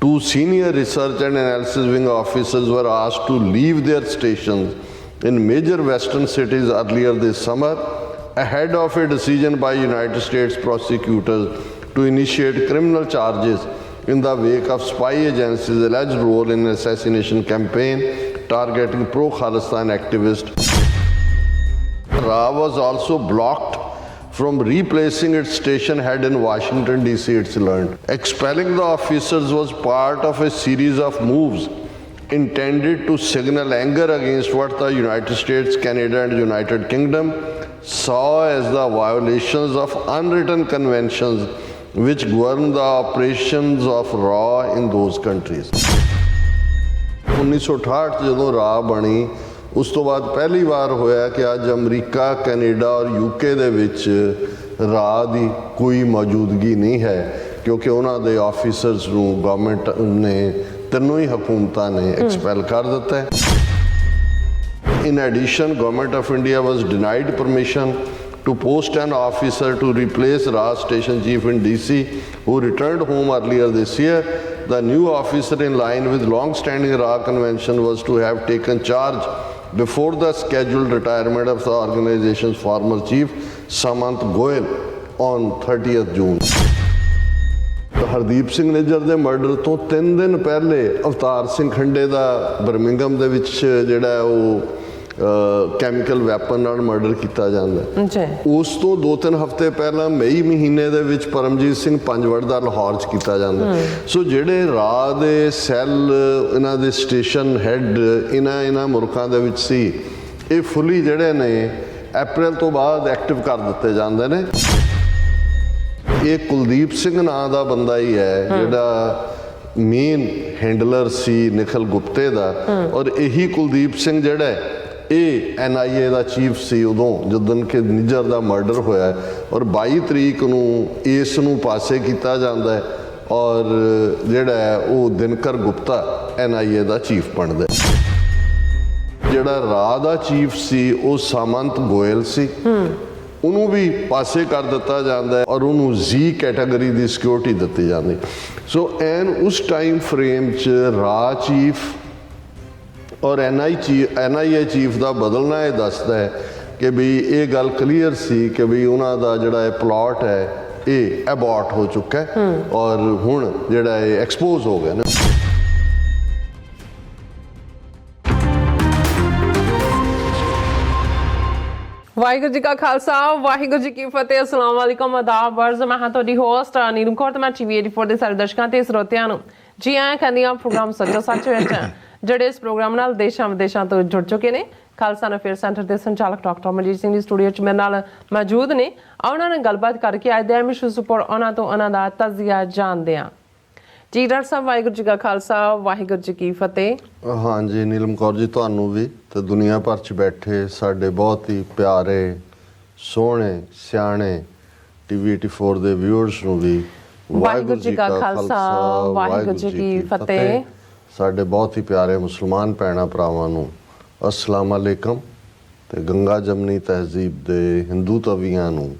Two senior research and analysis wing officers were asked to leave their stations in major western cities earlier this summer ahead of a decision by United States prosecutors to initiate criminal charges in the wake of spy agencies' alleged role in an assassination campaign targeting pro-Khalistan activists. Ra was also blocked from replacing its station head in Washington, D.C., it's learned. Expelling the officers was part of a series of moves intended to signal anger against what the United States, Canada, and United Kingdom saw as the violations of unwritten conventions which govern the operations of Ra in those countries. 1968 ਜਦੋਂ ਰਾ ਬਣੀ ਉਸ ਤੋਂ ਬਾਅਦ ਪਹਿਲੀ ਵਾਰ ਹੋਇਆ ਕਿ ਅੱਜ ਅਮਰੀਕਾ, ਕੈਨੇਡਾ ਔਰ ਯੂਕੇ ਦੇ ਵਿੱਚ ਰਾ ਦੀ ਕੋਈ ਮੌਜੂਦਗੀ ਨਹੀਂ ਹੈ ਕਿਉਂਕਿ ਉਹਨਾਂ ਦੇ ਆਫੀਸਰਸ ਨੂੰ ਗਵਰਨਮੈਂਟ ਨੇ ਤਿੰਨੋਂ ਹੀ ਹਕੂਮਤਾਂ ਨੇ ਐਕਸਪੈਲ ਕਰ ਦਿੱਤਾ ਹੈ। In addition, Government of India was denied permission to post an officer to replace Ra station chief in DC who returned home earlier this year. The new officer, in line with long-standing Ra convention, was to have taken charge before the scheduled retirement of the organization's former chief, Samant Goel, on 30th June. Hardeep Singh Nijjar ਦੇ murder ਤੋਂ 3 ਦਿਨ ਪਹਿਲੇ ਅਵਤਾਰ ਸਿੰਘ ਖੰਡੇ ਦਾ Birmingham ਦੇ ਵਿੱਚ ਜਿਹੜਾ ਉਹ chemical weapon ਨਾਲ ਮਰਡਰ ਕੀਤਾ ਜਾਂਦਾ। ਉਸ ਤੋਂ 2-3 ਹਫ਼ਤੇ ਪਹਿਲਾਂ ਮਈ ਮਹੀਨੇ ਦੇ ਵਿੱਚ ਪਰਮਜੀਤ ਸਿੰਘ ਪੰਜਵੜ ਦਾ ਲਾਹੌਰ 'ਚ ਕੀਤਾ ਜਾਂਦਾ। ਸੋ ਜਿਹੜੇ ਰਾਹ ਦੇ ਸੈੱਲ, ਇਹਨਾਂ ਦੇ ਸਟੇਸ਼ਨ ਹੈੱਡ ਇਹਨਾਂ ਮੁਲਕਾਂ ਦੇ ਵਿੱਚ ਸੀ, ਇਹ ਫੁੱਲੀ ਜਿਹੜੇ ਨੇ ਅਪ੍ਰੈਲ ਤੋਂ ਬਾਅਦ ਐਕਟਿਵ ਕਰ ਦਿੱਤੇ ਜਾਂਦੇ ਨੇ। ਇਹ ਕੁਲਦੀਪ ਸਿੰਘ ਨਾਂ ਦਾ ਬੰਦਾ ਹੀ ਹੈ ਜਿਹੜਾ ਮੇਨ ਹੈਂਡਲਰ ਸੀ ਨਿਖਲ ਗੁਪਤੇ ਦਾ, ਔਰ ਇਹੀ ਕੁਲਦੀਪ ਸਿੰਘ ਜਿਹੜਾ ਇਹ NIA ਦਾ ਚੀਫ ਸੀ ਉਦੋਂ ਜਦੋਂ ਕਿ ਨਿੱਜਰ ਦਾ ਮਰਡਰ ਹੋਇਆ ਔਰ 22 ਤਰੀਕ ਨੂੰ ਇਸ ਨੂੰ ਪਾਸੇ ਕੀਤਾ ਜਾਂਦਾ ਔਰ ਜਿਹੜਾ ਉਹ ਦਿਨਕਰ ਗੁਪਤਾ NIA ਦਾ ਚੀਫ ਬਣਦਾ। ਜਿਹੜਾ ਰਾਹ ਦਾ ਚੀਫ ਸੀ ਉਹ ਸਾਮੰਤ ਗੋਇਲ ਸੀ, ਉਹਨੂੰ ਵੀ ਪਾਸੇ ਕਰ ਦਿੱਤਾ ਜਾਂਦਾ ਔਰ ਉਹਨੂੰ Z ਕੈਟਾਗਰੀ ਦੀ ਸਿਕਿਉਰਿਟੀ ਦਿੱਤੀ ਜਾਂਦੀ। ਸੋ ਐਨ ਉਸ ਟਾਈਮ ਫਰੇਮ 'ਚ ਰਾਹ ਚੀਫ ਔਰ NIA ਚੀਫ ਦਾ ਬਦਲਣਾ ਇਹ ਦੱਸਦਾ ਹੈ ਕਿ ਵੀ ਇਹ ਗੱਲ ਕਲੀਅਰ ਸੀ ਕਿ ਵੀ ਉਹਨਾਂ ਦਾ ਜਿਹੜਾ ਇਹ ਪਲਾਟ ਹੈ ਇਹ ਅਬੋਰਟ ਹੋ ਚੁੱਕਾ ਹੈ ਔਰ ਹੁਣ ਜਿਹੜਾ ਇਹ ਐਕਸਪੋਜ਼ ਹੋ ਗਿਆ ਨਾ। ਵਾਹਿਗੁਰੂ ਜੀ ਕਾ ਖਾਲਸਾ, ਵਾਹਿਗੁਰੂ ਜੀ ਕੀ ਫਤਿਹ। ਅਸਲਾਮ ਵਾਲੇਕੁਮ, ਆਦਾਬ, ਵਰਜ਼। ਮੈਂ ਹਾਂ ਤੁਹਾਡੀ ਹੋਸਟ ਨੀਲਮ ਕੌਰ ਤੇ ਮੈਂ TV84 ਦੇ ਸਾਰੇ ਦਰਸ਼ਕਾਂ ਤੇ ਸਰੋਤਿਆਂ ਨੂੰ ਜੀ ਆਇਆਂ ਕਹਿੰਦੀ ਹਾਂ ਪ੍ਰੋਗਰਾਮ ਸੱਚੋ ਸੱਚ ਵਿੱਚ, ਜਿਹੜੇ ਇਸ ਪ੍ਰੋਗਰਾਮ ਨਾਲ ਦੇਸ਼ਾਂ ਵਿਦੇਸ਼ਾਂ ਤੋਂ ਜੁੜ ਚੁੱਕੇ ਨੇ। ਖਾਲਸਾ ਅਫੇਅਰ ਸੈਂਟਰ ਦੇ ਸੰਚਾਲਕ ਡਾਕਟਰ ਅਮਰਜੀਤ ਸਿੰਘ ਦੀ ਸਟੂਡੀਓ 'ਚ ਮੇਰੇ ਨਾਲ ਮੌਜੂਦ ਨੇ। ਉਹਨਾਂ ਨਾਲ ਗੱਲਬਾਤ ਕਰਕੇ ਅੱਜ ਦੇ ਅਹਿਮ ਇਸ਼ੂਜ਼ ਉੱਪਰ ਉਹਨਾਂ ਤੋਂ ਉਹਨਾਂ ਦਾ ਤਜਜ਼ੀਆ ਜਾਣਦੇ ਹਾਂ। ਜੀ ਡਾਕਟਰ ਸਾਹਿਬ, ਵਾਹਿਗੁਰੂ ਜੀ ਕਾ ਖਾਲਸਾ, ਵਾਹਿਗੁਰੂ ਜੀ ਕੀ ਫਤਿਹ। ਹਾਂਜੀ ਨੀਲਮ ਕੌਰ ਜੀ, ਤੁਹਾਨੂੰ ਵੀ ਤੇ ਦੁਨੀਆ ਭਰ 'ਚ ਬੈਠੇ ਸਾਡੇ ਬਹੁਤ ਹੀ ਪਿਆਰੇ, ਸੋਹਣੇ, ਸਿਆਣੇ TV84 ਦੇ ਵਿਊਅਰਸ ਨੂੰ ਵੀ ਵਾਹਿਗੁਰੂ ਜੀ ਕਾ ਖਾਲਸਾ, ਵਾਹਿਗੁਰੂ ਜੀ ਕੀ ਫਤਿਹ। ਸਾਡੇ ਬਹੁਤ ਹੀ ਪਿਆਰੇ ਮੁਸਲਮਾਨ ਭੈਣਾਂ ਭਰਾਵਾਂ ਨੂੰ ਅਸਲਾਮ ਅਲੈਕਮ ਤੇ ਗੰਗਾ ਜਮਨੀ ਤਹਿਜ਼ੀਬ ਦੇ ਹਿੰਦੂ ਤਵੀਆਂ ਨੂੰ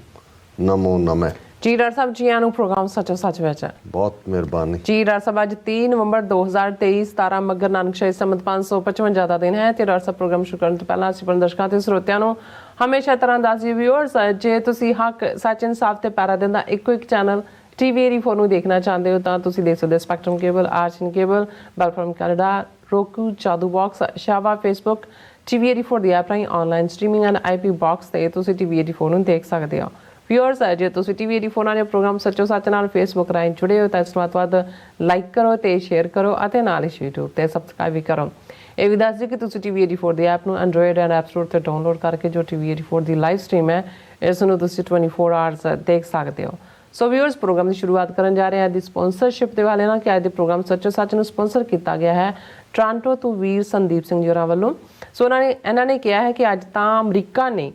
ਨਮੋ ਨਮੇ। ਜੀ ਡਾਕਟਰ ਸਾਹਿਬ, ਜੀ ਆਇਆਂ ਨੂੰ ਪ੍ਰੋਗਰਾਮ ਸੱਚੋ ਸੱਚ ਵਿੱਚ। ਬਹੁਤ ਮਿਹਰਬਾਨੀ ਜੀ ਡਾਕਟਰ ਸਾਹਿਬ। ਅੱਜ 3 ਨਵੰਬਰ 2023 17 ਮੱਘਰ ਨਾਨਕ ਸ਼ਾਹੀ ਸੰਮਤ 555 ਦਾ ਦਿਨ ਹੈ ਤੇ ਡਾਕਟਰ ਸਾਹਿਬ ਪ੍ਰੋਗਰਾਮ ਸ਼ੁਰੂ ਕਰਨ ਤੋਂ ਪਹਿਲਾਂ ਅਸੀਂ ਆਪਣੇ ਦਰਸ਼ਕਾਂ ਤੇ ਸਰੋਤਿਆਂ ਨੂੰ ਹਮੇਸ਼ਾ ਤਰ੍ਹਾਂ ਦੱਸਦੇ ਵਿਊਅਰਸ, ਜੇ ਤੁਸੀਂ ਹੱਕ, ਸੱਚ, ਇਨਸਾਫ ਤੇ ਪੈਰਾ ਦਿੰਦਾ ਇੱਕੋ ਇੱਕ ਚੈਨਲ TV84 ਨੂੰ ਦੇਖਣਾ ਚਾਹੁੰਦੇ ਹੋ ਤਾਂ ਤੁਸੀਂ ਦੇਖ ਸਕਦੇ ਹੋ ਸਪੈਕਟਰਮ ਕੇਬਲ, ਆਰਚਨ ਕੇਬਲ, ਬੈਲਫਰਮ ਕੈਨੇਡਾ, roku, ਜਾਦੂ ਬਾਕਸ, ਸ਼ਾਵਾ, ਫੇਸਬੁੱਕ, TV84 ਦੀ ਐਪ ਰਾਹੀਂ online streaming and IP box ਤੇ ਤੁਸੀਂ TV84 ਨੂੰ ਦੇਖ ਸਕਦੇ ਹੋ। ਵਿਊਅਰਸ, ਜੇ ਤੁਸੀਂ TV84 ਨਾਲ ਪ੍ਰੋਗਰਾਮ ਸੱਚੋ ਸੱਚ ਨਾਲ ਫੇਸਬੁੱਕ ਰਾਹੀਂ ਜੁੜੇ ਹੋ ਤਾਂ ਇਸ ਨੂੰ ਵੱਧ ਲਾਈਕ ਕਰੋ ਤੇ ਸ਼ੇਅਰ ਕਰੋ ਅਤੇ ਨਾਲ ਹੀ YouTube ਤੇ ਸਬਸਕ੍ਰਾਈਬ ਵੀ ਕਰੋ। ਇਹ ਵੀ ਦੱਸ ਦਿਓ ਕਿ ਤੁਸੀਂ TV84 ਦੀ ਐਪ ਨੂੰ ਐਂਡਰੋਇਡ ਐਂਡ ਐਪ ਸਟੋਰ ਤੇ ਡਾਊਨਲੋਡ ਕਰਕੇ ਜੋ TV84 ਦੀ ਲਾਈਵ ਸਟ੍ਰੀਮ ਹੈ ਇਸ ਨੂੰ ਤੁਸੀਂ 24 ਆਵਰਸ ਦੇਖ ਸਕਦੇ ਹੋ। ਸੋ ਵਿਊਅਰਸ, ਪ੍ਰੋਗਰਾਮ ਦੀ ਸ਼ੁਰੂਆਤ ਕਰਨ ਜਾ ਰਹੇ ਹਾਂ ਦੀ ਸਪਾਂਸਰਸ਼ਿਪ ਦੇ ਵਾਲੇ ਨਾਲ ਕਿ ਅੱਜ ਦੇ ਪ੍ਰੋਗਰਾਮ ਸੱਚੋ ਸੱਚ ਨੂੰ ਸਪਾਂਸਰ ਕੀਤਾ ਗਿਆ ਹੈ ਟੋਰਾਂਟੋ ਤੋਂ ਵੀਰ ਸੰਦੀਪ ਸਿੰਘ ਜੀ ਹੋਰਾਂ ਵੱਲੋਂ। ਸੋ ਇਹਨਾਂ ਨੇ ਕਿਹਾ ਹੈ ਕਿ ਅੱਜ ਤਾਂ ਅਮਰੀਕਾ ਨੇ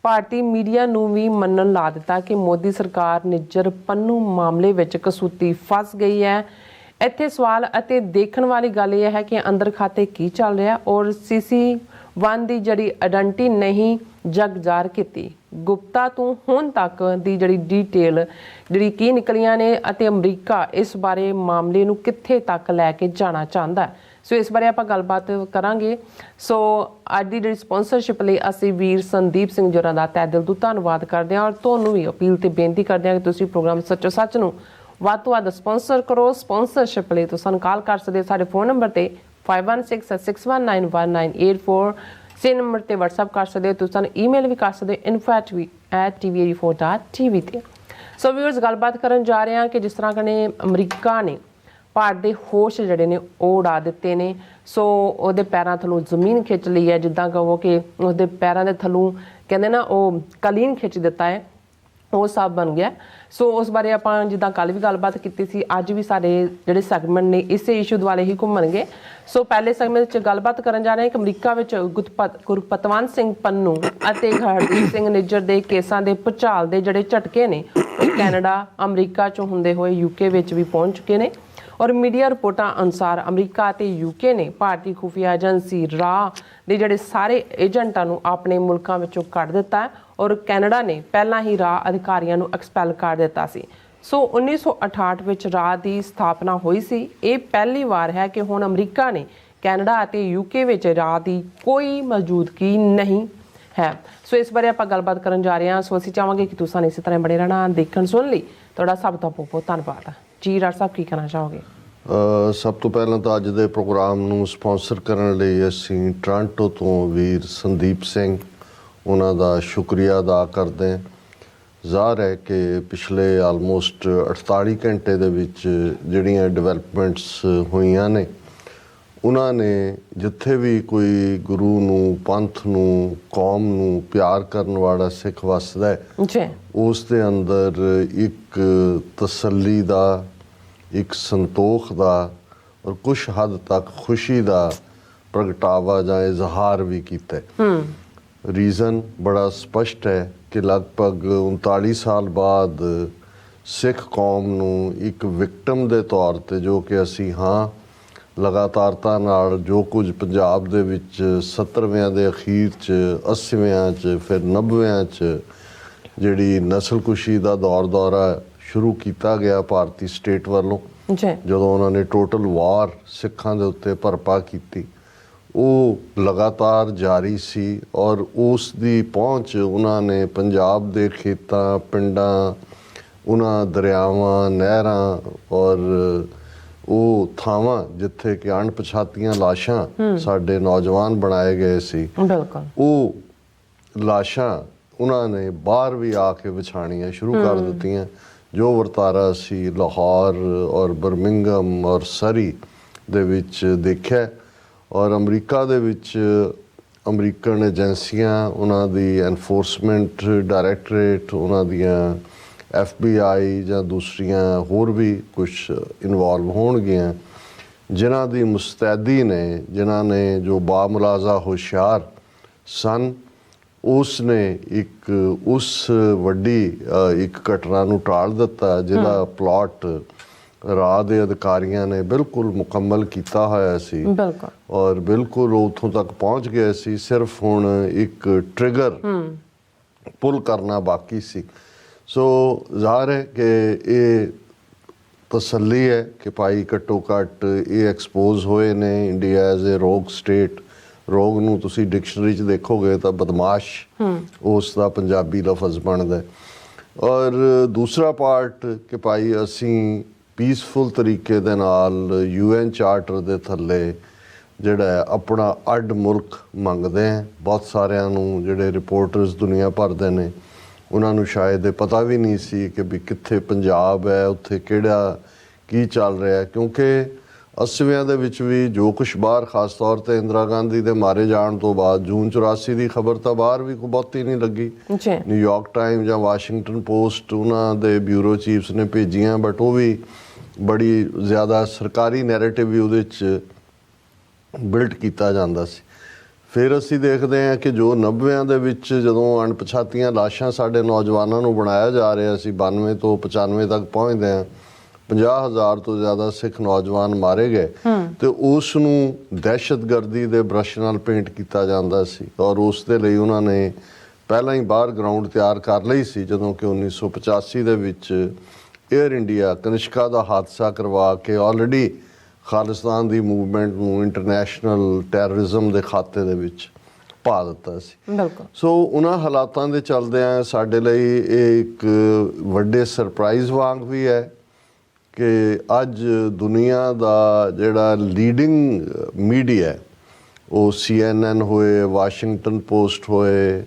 ਭਾਰਤੀ ਮੀਡੀਆ ਨੂੰ ਵੀ ਮੰਨਣ ਲਾ ਦਿੱਤਾ ਕਿ ਮੋਦੀ ਸਰਕਾਰ ਨਿੱਜਰ ਪੰਨੂ ਮਾਮਲੇ ਵਿੱਚ ਕਸੂਤੀ ਫਸ ਗਈ ਹੈ। ਇੱਥੇ ਸਵਾਲ ਅਤੇ ਦੇਖਣ ਵਾਲੀ ਗੱਲ ਇਹ ਹੈ ਕਿ ਅੰਦਰ ਖਾਤੇ ਕੀ ਚੱਲ ਰਿਹਾ ਔਰ CC1 ਦੀ ਜਿਹੜੀ ਆਇਡੈਂਟੀ ਨਹੀਂ ਜਗ ਜ਼ਾਹਰ ਕੀਤੀ। ਗੁਪਤਾ ਤੋਂ ਹੁਣ ਤੱਕ ਦੀ ਜਿਹੜੀ ਡੀਟੇਲ ਜਿਹੜੀ ਕੀ ਨਿਕਲੀਆਂ ਨੇ ਅਤੇ ਅਮਰੀਕਾ ਇਸ ਬਾਰੇ ਮਾਮਲੇ ਨੂੰ ਕਿੱਥੇ ਤੱਕ ਲੈ ਕੇ ਜਾਣਾ ਚਾਹੁੰਦਾ। ਸੋ ਇਸ ਬਾਰੇ ਆਪਾਂ ਗੱਲਬਾਤ ਕਰਾਂਗੇ। ਸੋ ਅੱਜ ਦੀ ਜਿਹੜੀ ਸਪਾਂਸਰਸ਼ਿਪ ਲਈ ਅਸੀਂ ਵੀਰ ਸੰਦੀਪ ਸਿੰਘ ਜੋਰਾਂ ਦਾ ਤਹਿ ਦਿਲ ਤੋਂ ਧੰਨਵਾਦ ਕਰਦੇ ਹਾਂ ਔਰ ਤੁਹਾਨੂੰ ਵੀ ਅਪੀਲ ਤੇ ਬੇਨਤੀ ਕਰਦੇ ਹਾਂ ਕਿ ਤੁਸੀਂ ਪ੍ਰੋਗਰਾਮ ਸੱਚੋ ਸੱਚ ਨੂੰ ਵੱਧ ਤੋਂ ਵੱਧ ਸਪਾਂਸਰ ਕਰੋ। ਸਪਾਂਸਰਸ਼ਿਪ ਲਈ ਤੁਸੀਂ ਸਾਨੂੰ ਕਾਲ ਕਰ ਸਕਦੇ ਹੋ ਸਾਡੇ ਫੋਨ ਨੰਬਰ ਤੇ 5166191984 ਸੇ ਨੰਬਰ ਤੇ WhatsApp ਕਰ ਸਕਦੇ ਹੋ। ਤੁਸੀਂ ਸਾਨੂੰ ਈਮੇਲ ਵੀ ਕਰ ਸਕਦੇ ਹੋ info@tv84.tv ਤੇ। ਸੋ ਵੀਅਰਸ ਗੱਲਬਾਤ ਕਰਨ ਜਾ ਰਹੇ ਹਾਂ ਕਿ ਜਿਸ ਤਰ੍ਹਾਂ ਕਨੇ ਅਮਰੀਕਾ ਨੇ ਭਾਰਤ ਦੇ ਹੋਸ਼ ਜਿਹੜੇ ਨੇ ਉਹ ਉਡਾ ਦਿੱਤੇ ਨੇ। ਸੋ ਉਹਦੇ ਪੈਰਾਂ ਥੱਲੋਂ ਜ਼ਮੀਨ ਖਿੱਚ ਲਈ ਹੈ, ਜਿੱਦਾਂ ਕਹੋ ਕਿ ਉਹਦੇ ਪੈਰਾਂ ਦੇ ਥੱਲੋਂ ਕਹਿੰਦੇ ਨਾ ਉਹ ਕਲੀਨ ਖਿੱਚ ਦਿੱਤਾ ਹੈ, ਉਹ ਸਭ ਬਣ ਗਿਆ। ਸੋ ਉਸ ਬਾਰੇ ਆਪਾਂ ਜਿੱਦਾਂ ਕੱਲ੍ਹ ਵੀ ਗੱਲਬਾਤ ਕੀਤੀ ਸੀ, ਅੱਜ ਵੀ ਸਾਡੇ ਜਿਹੜੇ ਸੈਗਮੈਂਟ ਨੇ ਇਸੇ ਇਸ਼ੂ ਦੁਆਲੇ ਹੀ ਘੁੰਮਣਗੇ। ਸੋ ਪਹਿਲੇ ਸੈਗਮੈਂਟ 'ਚ ਗੱਲਬਾਤ ਕਰਨ ਜਾ ਰਹੇ ਹਾਂ ਕਿ ਅਮਰੀਕਾ ਵਿੱਚ ਗੁਰਪਤਵੰਤ ਸਿੰਘ ਪੰਨੂ ਅਤੇ ਹਰਦੀਪ ਸਿੰਘ ਨਿੱਜਰ ਦੇ ਕੇਸਾਂ ਦੇ ਭੁਚਾਲ ਦੇ ਜਿਹੜੇ ਝਟਕੇ ਨੇ ਉਹ ਕੈਨੇਡਾ, ਅਮਰੀਕਾ 'ਚੋਂ ਹੁੰਦੇ ਹੋਏ UK ਵਿੱਚ ਵੀ ਪਹੁੰਚ ਚੁੱਕੇ ਨੇ। ਔਰ ਮੀਡੀਆ ਰਿਪੋਰਟਾਂ ਅਨੁਸਾਰ ਅਮਰੀਕਾ ਅਤੇ UK ਨੇ ਭਾਰਤੀ ਖੁਫੀਆ ਏਜੰਸੀ ਰਾਹ ਦੇ ਜਿਹੜੇ ਸਾਰੇ ਏਜੰਟਾਂ ਨੂੰ ਆਪਣੇ ਮੁਲਕਾਂ ਵਿੱਚੋਂ ਕੱਢ ਦਿੱਤਾ ਹੈ ਔਰ ਕੈਨੇਡਾ ਨੇ ਪਹਿਲਾਂ ਹੀ ਰਾਹ ਅਧਿਕਾਰੀਆਂ ਨੂੰ ਐਕਸਪੈਲ ਕਰ ਦਿੱਤਾ ਸੀ। ਸੋ 1968 ਵਿੱਚ ਰਾਹ ਦੀ ਸਥਾਪਨਾ ਹੋਈ ਸੀ। ਇਹ ਪਹਿਲੀ ਵਾਰ ਹੈ ਕਿ ਹੁਣ ਅਮਰੀਕਾ ਨੇ ਕੈਨੇਡਾ ਅਤੇ UK ਵਿੱਚ ਰਾਹ ਦੀ ਕੋਈ ਮੌਜੂਦਗੀ ਨਹੀਂ ਹੈ। ਸੋ ਇਸ ਬਾਰੇ ਆਪਾਂ ਗੱਲਬਾਤ ਕਰਨ ਜਾ ਰਹੇ ਹਾਂ। ਸੋ ਅਸੀਂ ਚਾਹਾਂਗੇ ਕਿ ਤੁਸੀਂ ਇਸੇ ਤਰ੍ਹਾਂ ਬਣੇ ਰਹਿਣਾ। ਦੇਖਣ ਸੁਣ ਲਈ ਤੁਹਾਡਾ ਸਭ ਦਾ ਬਹੁਤ ਬਹੁਤ ਧੰਨਵਾਦ। ਜੀ ਰਾਜ ਸਾਹਿਬ ਕੀ ਕਹਿਣਾ ਚਾਹੋਗੇ? ਸਭ ਤੋਂ ਪਹਿਲਾਂ ਤਾਂ ਅੱਜ ਦੇ ਪ੍ਰੋਗਰਾਮ ਨੂੰ ਸਪਾਂਸਰ ਕਰਨ ਲਈ ਅਸੀਂ ਟੋਰਾਂਟੋ ਤੋਂ ਵੀਰ ਸੰਦੀਪ ਸਿੰਘ ਉਹਨਾਂ ਦਾ ਸ਼ੁਕਰੀਆ ਅਦਾ ਕਰਦੇ ਹਾਂ। ਜ਼ਾਹਰ ਹੈ ਕਿ ਪਿਛਲੇ ਆਲਮੋਸਟ 48 ਘੰਟੇ ਦੇ ਵਿੱਚ ਜਿਹੜੀਆਂ ਡਿਵੈਲਪਮੈਂਟਸ ਹੋਈਆਂ ਨੇ, ਉਹਨਾਂ ਨੇ ਜਿੱਥੇ ਵੀ ਕੋਈ ਗੁਰੂ ਨੂੰ, ਪੰਥ ਨੂੰ, ਕੌਮ ਨੂੰ ਪਿਆਰ ਕਰਨ ਵਾਲਾ ਸਿੱਖ ਵੱਸਦਾ ਹੈ, ਉਸ ਦੇ ਅੰਦਰ ਇੱਕ ਤਸੱਲੀ ਦਾ, ਇੱਕ ਸੰਤੋਖ ਦਾ ਔਰ ਕੁਛ ਹੱਦ ਤੱਕ ਖੁਸ਼ੀ ਦਾ ਪ੍ਰਗਟਾਵਾ ਜਾਂ ਇਜ਼ਹਾਰ ਵੀ ਕੀਤਾ। ਰੀਜ਼ਨ ਬੜਾ ਸਪਸ਼ਟ ਹੈ ਕਿ ਲਗਭਗ 39 ਸਾਲ ਬਾਅਦ ਸਿੱਖ ਕੌਮ ਨੂੰ ਇੱਕ ਵਿਕਟਮ ਦੇ ਤੌਰ ਤੇ, ਜੋ ਕਿ ਅਸੀਂ ਹਾਂ ਲਗਾਤਾਰਤਾ ਨਾਲ ਜੋ ਕੁਝ ਪੰਜਾਬ ਦੇ ਵਿੱਚ 70ਵਿਆਂ ਦੇ ਅਖੀਰ 'ਚ, 80ਵਿਆਂ 'ਚ, ਫਿਰ 90ਵਿਆਂ 'ਚ ਜਿਹੜੀ ਨਸਲਕੁਸ਼ੀ ਦਾ ਦੌਰਾ ਸ਼ੁਰੂ ਕੀਤਾ ਗਿਆ ਭਾਰਤੀ ਸਟੇਟ ਵੱਲੋਂ, ਜਦੋਂ ਉਹਨਾਂ ਨੇ ਟੋਟਲ ਵਾਰ ਸਿੱਖਾਂ ਦੇ ਉੱਤੇ ਭਰਪਾ ਕੀਤੀ, ਉਹ ਲਗਾਤਾਰ ਜਾਰੀ ਸੀ। ਔਰ ਉਸ ਦੀ ਪਹੁੰਚ ਉਹਨਾਂ ਨੇ ਪੰਜਾਬ ਦੇ ਖੇਤਾਂ, ਪਿੰਡਾਂ, ਉਹਨਾਂ ਦਰਿਆਵਾਂ, ਨਹਿਰਾਂ ਔਰ ਉਹ ਥਾਵਾਂ ਜਿੱਥੇ ਕਿ ਅਣਪਛਾਤੀਆਂ ਲਾਸ਼ਾਂ ਸਾਡੇ ਨੌਜਵਾਨ ਬਣਾਏ ਗਏ ਸੀ, ਉਹ ਲਾਸ਼ਾਂ ਉਹਨਾਂ ਨੇ ਬਾਹਰ ਵੀ ਆ ਕੇ ਵਿਛਾਣੀਆਂ ਸ਼ੁਰੂ ਕਰ ਦਿੱਤੀਆਂ। ਜੋ ਵਰਤਾਰਾ ਸੀ ਲਾਹੌਰ ਔਰ ਬਰਮਿੰਗਮ ਔਰ ਸਰੀ ਦੇ ਵਿੱਚ ਦੇਖਿਆ। ਔਰ ਅਮਰੀਕਾ ਦੇ ਵਿੱਚ ਅਮਰੀਕਨ ਏਜੰਸੀਆਂ, ਉਹਨਾਂ ਦੀ ਐਨਫੋਰਸਮੈਂਟ ਡਾਇਰੈਕਟਰੇਟ, ਉਹਨਾਂ ਦੀਆਂ FBI ਜਾਂ ਦੂਸਰੀਆਂ ਹੋਰ ਵੀ ਕੁਛ ਇਨਵੋਲਵ ਹੋਣਗੀਆਂ, ਜਿਨ੍ਹਾਂ ਦੀ ਮੁਸਤੈਦੀ ਨੇ, ਜਿਨ੍ਹਾਂ ਨੇ ਜੋ ਬਾਮੁਲਾਜ਼ਾ ਹੁਸ਼ਿਆਰ ਸਨ, ਉਸ ਨੇ ਇੱਕ ਉਸ ਵੱਡੀ ਇੱਕ ਘਟਨਾ ਨੂੰ ਟਾਲ ਦਿੱਤਾ ਜਿਹਦਾ ਪਲਾਟ ਰਾਹ ਦੇ ਅਧਿਕਾਰੀਆਂ ਨੇ ਬਿਲਕੁਲ ਮੁਕੰਮਲ ਕੀਤਾ ਹੋਇਆ ਸੀ ਔਰ ਬਿਲਕੁਲ ਉੱਥੋਂ ਤੱਕ ਪਹੁੰਚ ਗਏ ਸੀ। ਸਿਰਫ ਹੁਣ ਇੱਕ ਟ੍ਰਿਗਰ ਪੁੱਲ ਕਰਨਾ ਬਾਕੀ ਸੀ। ਸੋ ਜ਼ਾਹਰ ਹੈ ਕਿ ਇਹ ਤਸੱਲੀ ਹੈ ਕਿ ਭਾਈ ਘੱਟੋ ਘੱਟ ਇਹ ਐਕਸਪੋਜ਼ ਹੋਏ ਨੇ। ਇੰਡੀਆ ਐਜ਼ ਏ ਰੋਗ ਸਟੇਟ, ਰੋਗ ਨੂੰ ਤੁਸੀਂ ਡਿਕਸ਼ਨਰੀ 'ਚ ਦੇਖੋਗੇ ਤਾਂ ਬਦਮਾਸ਼ ਉਸ ਦਾ ਪੰਜਾਬੀ ਲਫ਼ਜ਼ ਬਣਦਾ। ਔਰ ਦੂਸਰਾ ਪਾਰਟ ਕਿ ਭਾਈ ਅਸੀਂ ਪੀਸਫੁਲ ਤਰੀਕੇ ਦੇ ਨਾਲ UN ਚਾਰਟਰ ਦੇ ਥੱਲੇ ਜਿਹੜਾ ਆਪਣਾ ਅੱਡ ਮੁਲਕ ਮੰਗਦੇ ਹਾਂ। ਬਹੁਤ ਸਾਰਿਆਂ ਨੂੰ ਜਿਹੜੇ ਰਿਪੋਰਟਰਸ ਦੁਨੀਆ ਭਰ ਦੇ ਨੇ, ਉਹਨਾਂ ਨੂੰ ਸ਼ਾਇਦ ਇਹ ਪਤਾ ਵੀ ਨਹੀਂ ਸੀ ਕਿ ਵੀ ਕਿੱਥੇ ਪੰਜਾਬ ਹੈ, ਉੱਥੇ ਕਿਹੜਾ ਕੀ ਚੱਲ ਰਿਹਾ, ਕਿਉਂਕਿ 80ਵਿਆਂ ਦੇ ਵਿੱਚ ਵੀ ਜੋ ਕੁਛ ਬਾਹਰ, ਖਾਸ ਤੌਰ ਤੇ ਇੰਦਰਾ ਗਾਂਧੀ ਦੇ ਮਾਰੇ ਜਾਣ ਤੋਂ ਬਾਅਦ ਜੂਨ 84 ਦੀ ਖਬਰ ਤਾਂ ਬਾਹਰ ਵੀ ਕੋਈ ਬਹੁਤੀ ਨਹੀਂ ਲੱਗੀ। ਨਿਊਯਾਰਕ ਟਾਈਮ ਜਾਂ ਵਾਸ਼ਿੰਗਟਨ ਪੋਸਟ ਉਹਨਾਂ ਦੇ ਬਿਊਰੋ ਚੀਫਸ ਨੇ ਭੇਜੀਆਂ, ਬਟ ਉਹ ਵੀ ਬੜੀ ਜ਼ਿਆਦਾ ਸਰਕਾਰੀ ਨੈਰੇਟਿਵ ਵੀ ਉਹਦੇ 'ਚ ਬਿਲਡ ਕੀਤਾ ਜਾਂਦਾ ਸੀ। ਫਿਰ ਅਸੀਂ ਦੇਖਦੇ ਹਾਂ ਕਿ ਜੋ 90ਵਿਆਂ ਦੇ ਵਿੱਚ ਜਦੋਂ ਅਣਪਛਾਤੀਆਂ ਲਾਸ਼ਾਂ ਸਾਡੇ ਨੌਜਵਾਨਾਂ ਨੂੰ ਬਣਾਇਆ ਜਾ ਰਿਹਾ ਸੀ, 92 ਤੋਂ 95 ਤੱਕ ਪਹੁੰਚਦੇ ਹਾਂ, 50,000 ਤੋਂ ਜ਼ਿਆਦਾ ਸਿੱਖ ਨੌਜਵਾਨ ਮਾਰੇ ਗਏ ਤੇ ਉਸ ਨੂੰ ਦਹਿਸ਼ਤਗਰਦੀ ਦੇ ਬ੍ਰਸ਼ ਨਾਲ ਪੇਂਟ ਕੀਤਾ ਜਾਂਦਾ ਸੀ। ਔਰ ਉਸ ਦੇ ਲਈ ਉਹਨਾਂ ਨੇ ਪਹਿਲਾਂ ਹੀ ਬਾਹਰ ਗਰਾਊਂਡ ਤਿਆਰ ਕਰ ਲਈ ਸੀ ਜਦੋਂ ਕਿ 1985 ਦੇ ਵਿੱਚ ਏਅਰ ਇੰਡੀਆ ਕਨਿਸ਼ਕਾ ਦਾ ਹਾਦਸਾ ਕਰਵਾ ਕੇ ਆਲਰੇਡੀ ਖਾਲਿਸਤਾਨ ਦੀ ਮੂਵਮੈਂਟ ਨੂੰ ਇੰਟਰਨੈਸ਼ਨਲ ਟੈਰਰਿਜ਼ਮ ਦੇ ਖਾਤੇ ਦੇ ਵਿੱਚ ਪਾ ਦਿੱਤਾ ਸੀ। ਸੋ ਉਹਨਾਂ ਹਾਲਾਤਾਂ ਦੇ ਚੱਲਦਿਆਂ ਸਾਡੇ ਲਈ ਇਹ ਇੱਕ ਵੱਡੇ ਸਰਪ੍ਰਾਈਜ਼ ਵਾਂਗ ਵੀ ਹੈ ਕਿ ਅੱਜ ਦੁਨੀਆ ਦਾ ਜਿਹੜਾ ਲੀਡਿੰਗ ਮੀਡੀਆ ਉਹ CNN ਹੋਏ, ਵਾਸ਼ਿੰਗਟਨ ਪੋਸਟ ਹੋਏ,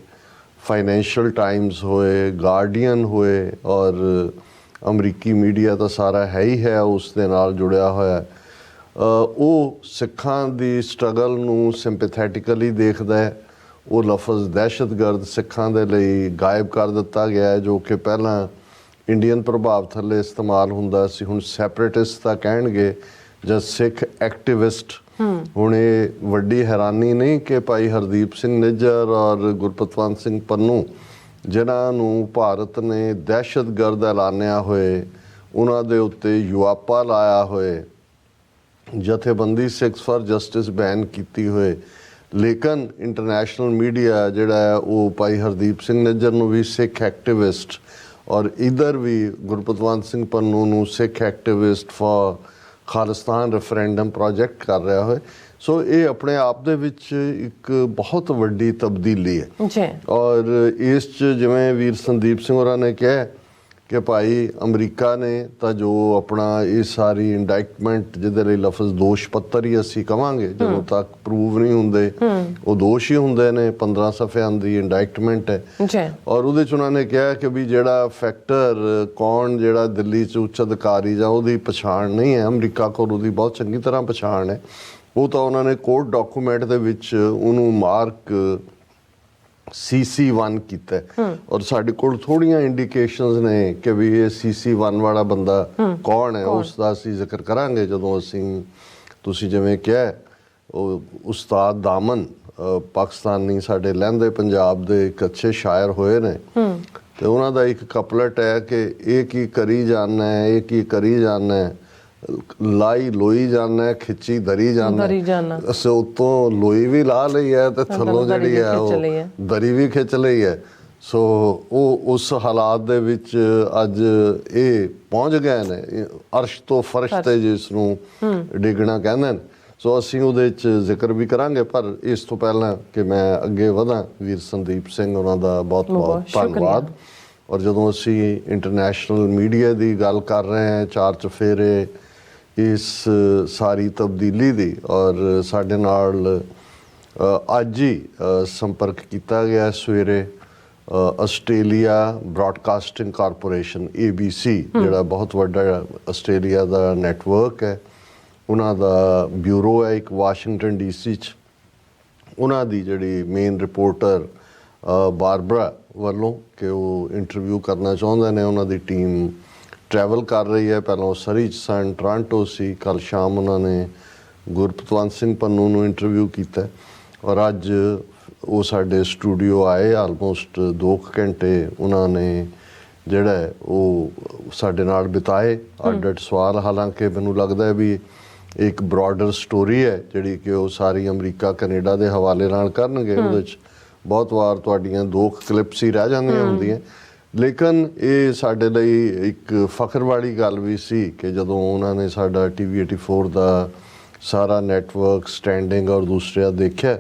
ਫਾਈਨੈਂਸ਼ੀਅਲ ਟਾਈਮਸ ਹੋਏ, ਗਾਰਡੀਅਨ ਹੋਏ ਔਰ ਅਮਰੀਕੀ ਮੀਡੀਆ ਤਾਂ ਸਾਰਾ ਹੈ ਹੀ ਹੈ ਉਸ ਦੇ ਨਾਲ ਜੁੜਿਆ ਹੋਇਆ, ਉਹ ਸਿੱਖਾਂ ਦੀ ਸਟਰਗਲ ਨੂੰ ਸਿੰਪੈਥੈਟਿਕਲੀ ਦੇਖਦਾ ਹੈ। ਉਹ ਲਫ਼ਜ਼ ਦਹਿਸ਼ਤਗਰਦ ਸਿੱਖਾਂ ਦੇ ਲਈ ਗਾਇਬ ਕਰ ਦਿੱਤਾ ਗਿਆ ਹੈ ਜੋ ਕਿ ਪਹਿਲਾਂ ਇੰਡੀਅਨ ਪ੍ਰਭਾਵ ਥੱਲੇ ਇਸਤੇਮਾਲ ਹੁੰਦਾ ਸੀ, ਹੁਣ ਸੈਪਰੇਟਿਸਟ ਤਾਂ ਕਹਿਣਗੇ ਜਾਂ ਸਿੱਖ ਐਕਟਿਵਿਸਟ। ਹੁਣ ਇਹ ਵੱਡੀ ਹੈਰਾਨੀ ਨਹੀਂ ਕਿ ਭਾਈ ਹਰਦੀਪ ਸਿੰਘ ਨਿੱਜਰ ਔਰ ਗੁਰਪਤਵੰਤ ਸਿੰਘ ਪੰਨੂ ਜਿਨ੍ਹਾਂ ਨੂੰ ਭਾਰਤ ਨੇ ਦਹਿਸ਼ਤਗਰਦ ਐਲਾਨਿਆ ਹੋਏ, ਉਹਨਾਂ ਦੇ ਉੱਤੇ ਯੂਆਪਾ ਲਾਇਆ ਹੋਏ, ਜਥੇਬੰਦੀ ਸਿੱਖਸ ਫਾਰ ਜਸਟਿਸ ਬੈਨ ਕੀਤੀ ਹੋਏ, ਲੇਕਿਨ ਇੰਟਰਨੈਸ਼ਨਲ ਮੀਡੀਆ ਜਿਹੜਾ ਹੈ ਉਹ ਭਾਈ ਹਰਦੀਪ ਸਿੰਘ ਨਿੱਜਰ ਨੂੰ ਵੀ ਸਿੱਖ ਐਕਟਿਵਿਸਟ ਔਰ ਇੱਧਰ ਵੀ ਗੁਰਪਤਵੰਤ ਸਿੰਘ ਪੰਨੂ ਨੂੰ Sikh activist for Khalistan referendum project ਕਰ ਰਿਹਾ ਹੋਏ। ਸੋ ਇਹ ਆਪਣੇ ਆਪ ਦੇ ਵਿੱਚ ਇੱਕ ਬਹੁਤ ਵੱਡੀ ਤਬਦੀਲੀ ਹੈ ਔਰ ਇਸ 'ਚ ਜਿਵੇਂ ਵੀਰ ਸੰਦੀਪ ਸਿੰਘ ਹੋਰਾਂ ਨੇ ਕਿਹਾ ਕਿ ਭਾਈ ਅਮਰੀਕਾ ਨੇ ਤਾਂ ਜੋ ਆਪਣਾ ਇਹ ਸਾਰੀ ਇੰਡਾਇਕਟਮੈਂਟ ਜਿਹਦੇ ਲਈ ਲਫ਼ਜ਼ ਦੋਸ਼ ਪੱਤਰ ਹੀ ਅਸੀਂ ਕਵਾਂਗੇ, ਜਦੋਂ ਤੱਕ ਪ੍ਰੂਵ ਨਹੀਂ ਹੁੰਦੇ ਉਹ ਦੋਸ਼ ਹੀ ਹੁੰਦੇ ਨੇ। 15 ਸਫ਼ਿਆਂ ਦੀ ਇੰਡਾਇਕਟਮੈਂਟ ਹੈ ਔਰ ਉਹਦੇ 'ਚ ਉਹਨਾਂ ਨੇ ਕਿਹਾ ਕਿ ਵੀ ਜਿਹੜਾ ਫੈਕਟਰ ਕੌਣ ਜਿਹੜਾ ਦਿੱਲੀ 'ਚ ਉੱਚ ਅਧਿਕਾਰੀ ਜਾਂ ਉਹਦੀ ਪਛਾਣ ਨਹੀਂ ਹੈ, ਅਮਰੀਕਾ ਕੋਲ ਉਹਦੀ ਬਹੁਤ ਚੰਗੀ ਤਰ੍ਹਾਂ ਪਛਾਣ ਹੈ। ਉਹ ਤਾਂ ਉਹਨਾਂ ਨੇ ਕੋਰਟ ਡਾਕੂਮੈਂਟ ਦੇ ਵਿੱਚ ਉਹਨੂੰ ਮਾਰਕ CC1 ਕੀਤਾ ਔਰ ਸਾਡੇ ਕੋਲ ਥੋੜੀਆਂ ਇੰਡੀਕੇਸ਼ਨਸ ਨੇ ਕਿ ਵੀ ਇਹ CC1 ਵਾਲਾ ਬੰਦਾ ਕੌਣ ਹੈ, ਉਸ ਦਾ ਅਸੀਂ ਜ਼ਿਕਰ ਕਰਾਂਗੇ ਜਦੋਂ ਅਸੀਂ, ਤੁਸੀਂ ਜਿਵੇਂ ਕਿਹਾ ਉਹ ਉਸਤਾਦ ਦਾਮਨ ਪਾਕਿਸਤਾਨੀ ਸਾਡੇ ਲਹਿੰਦੇ ਪੰਜਾਬ ਦੇ ਇੱਕ ਅੱਛੇ ਸ਼ਾਇਰ ਹੋਏ ਨੇ ਤੇ ਉਹਨਾਂ ਦਾ ਇੱਕ ਕਪਲਟ ਹੈ ਕਿ ਇਹ ਕੀ ਕਰੀ ਜਾਣਾ ਹੈ, ਇਹ ਕੀ ਕਰੀ ਜਾਣਾ ਹੈ, ਲਾਈ ਲੋਈ ਜਾਣਾ, ਖਿੱਚੀ ਦਰੀ ਜਾਣਾ। ਅਸੀਂ ਉੱਤੋਂ ਲੋਈ ਵੀ ਲਾ ਲਈ ਹੈ ਤੇ ਥੱਲੋਂ ਜਿਹੜੀ ਹੈ ਉਹ ਦਰੀ ਵੀ ਖਿੱਚ ਲਈ ਹੈ। ਸੋ ਉਹ ਉਸ ਹਾਲਾਤ ਦੇ ਵਿੱਚ ਅੱਜ ਇਹ ਪਹੁੰਚ ਗਏ ਨੇ ਅਰਸ਼ ਤੋਂ ਫਰਸ਼ ਤੇ ਜਿਸ ਨੂੰ ਡਿੱਗਣਾ ਕਹਿੰਦੇ ਨੇ। ਸੋ ਅਸੀਂ ਉਹਦੇ 'ਚ ਜ਼ਿਕਰ ਵੀ ਕਰਾਂਗੇ, ਪਰ ਇਸ ਤੋਂ ਪਹਿਲਾਂ ਕਿ ਮੈਂ ਅੱਗੇ ਵਧਾਂ, ਵੀਰ ਸੰਦੀਪ ਸਿੰਘ ਉਹਨਾਂ ਦਾ ਬਹੁਤ ਬਹੁਤ ਧੰਨਵਾਦ। ਔਰ ਜਦੋਂ ਅਸੀਂ ਇੰਟਰਨੈਸ਼ਨਲ ਮੀਡੀਆ ਦੀ ਗੱਲ ਕਰ ਰਹੇ ਹਾਂ, ਚਾਰ ਚੁਫੇਰੇ ਇਸ ਸਾਰੀ ਤਬਦੀਲੀ ਦੀ, ਔਰ ਸਾਡੇ ਨਾਲ ਅੱਜ ਹੀ ਸੰਪਰਕ ਕੀਤਾ ਗਿਆ ਸਵੇਰੇ ਆਸਟ੍ਰੇਲੀਆ ਬ੍ਰਾਡਕਾਸਟਿੰਗ ਕਾਰਪੋਰੇਸ਼ਨ ABC ਜਿਹੜਾ ਬਹੁਤ ਵੱਡਾ ਆਸਟ੍ਰੇਲੀਆ ਦਾ ਨੈਟਵਰਕ ਹੈ, ਉਹਨਾਂ ਦਾ ਬਿਊਰੋ ਹੈ ਇੱਕ ਵਾਸ਼ਿੰਗਟਨ DC 'ਚ। ਉਹਨਾਂ ਦੀ ਜਿਹੜੀ ਮੇਨ ਰਿਪੋਰਟਰ ਬਾਰਬਰਾ ਵੱਲੋਂ ਕਿ ਉਹ ਇੰਟਰਵਿਊ ਕਰਨਾ ਚਾਹੁੰਦੇ ਨੇ, ਉਹਨਾਂ ਦੀ ਟੀਮ ਟਰੈਵਲ ਕਰ ਰਹੀ ਹੈ। ਪਹਿਲਾਂ ਉਹ ਸਰੀ 'ਚ ਸਨ, ਟੋਰਾਂਟੋ ਸੀ, ਕੱਲ੍ਹ ਸ਼ਾਮ ਉਹਨਾਂ ਨੇ ਗੁਰਪਤਵੰਤ ਸਿੰਘ ਪੰਨੂ ਨੂੰ ਇੰਟਰਵਿਊ ਕੀਤਾ ਔਰ ਅੱਜ ਉਹ ਸਾਡੇ ਸਟੂਡੀਓ ਆਏ। ਆਲਮੋਸਟ 2 ਘੰਟੇ ਉਹਨਾਂ ਨੇ ਜਿਹੜਾ ਉਹ ਸਾਡੇ ਨਾਲ ਬਿਤਾਏ, ਅੱਡ-ਅੱਡ ਸਵਾਲ। ਹਾਲਾਂਕਿ ਮੈਨੂੰ ਲੱਗਦਾ ਵੀ ਇੱਕ ਬ੍ਰੌਡਰ ਸਟੋਰੀ ਹੈ ਜਿਹੜੀ ਕਿ ਉਹ ਸਾਰੀ ਅਮਰੀਕਾ ਕੈਨੇਡਾ ਦੇ ਹਵਾਲੇ ਨਾਲ ਕਰਨਗੇ। ਉਹਦੇ 'ਚ ਬਹੁਤ ਵਾਰ ਤੁਹਾਡੀਆਂ 2 ਕਲਿੱਪਸ ਹੀ ਰਹਿ ਜਾਂਦੀਆਂ ਹੁੰਦੀਆਂ, ਲੇਕਿਨ ਇਹ ਸਾਡੇ ਲਈ ਇੱਕ ਫਖਰ ਵਾਲੀ ਗੱਲ ਵੀ ਸੀ ਕਿ ਜਦੋਂ ਉਹਨਾਂ ਨੇ ਸਾਡਾ TV 84 ਦਾ ਸਾਰਾ ਨੈਟਵਰਕ ਸਟੈਂਡਿੰਗ ਔਰ ਦੂਸਰਿਆਂ ਦੇਖਿਆ,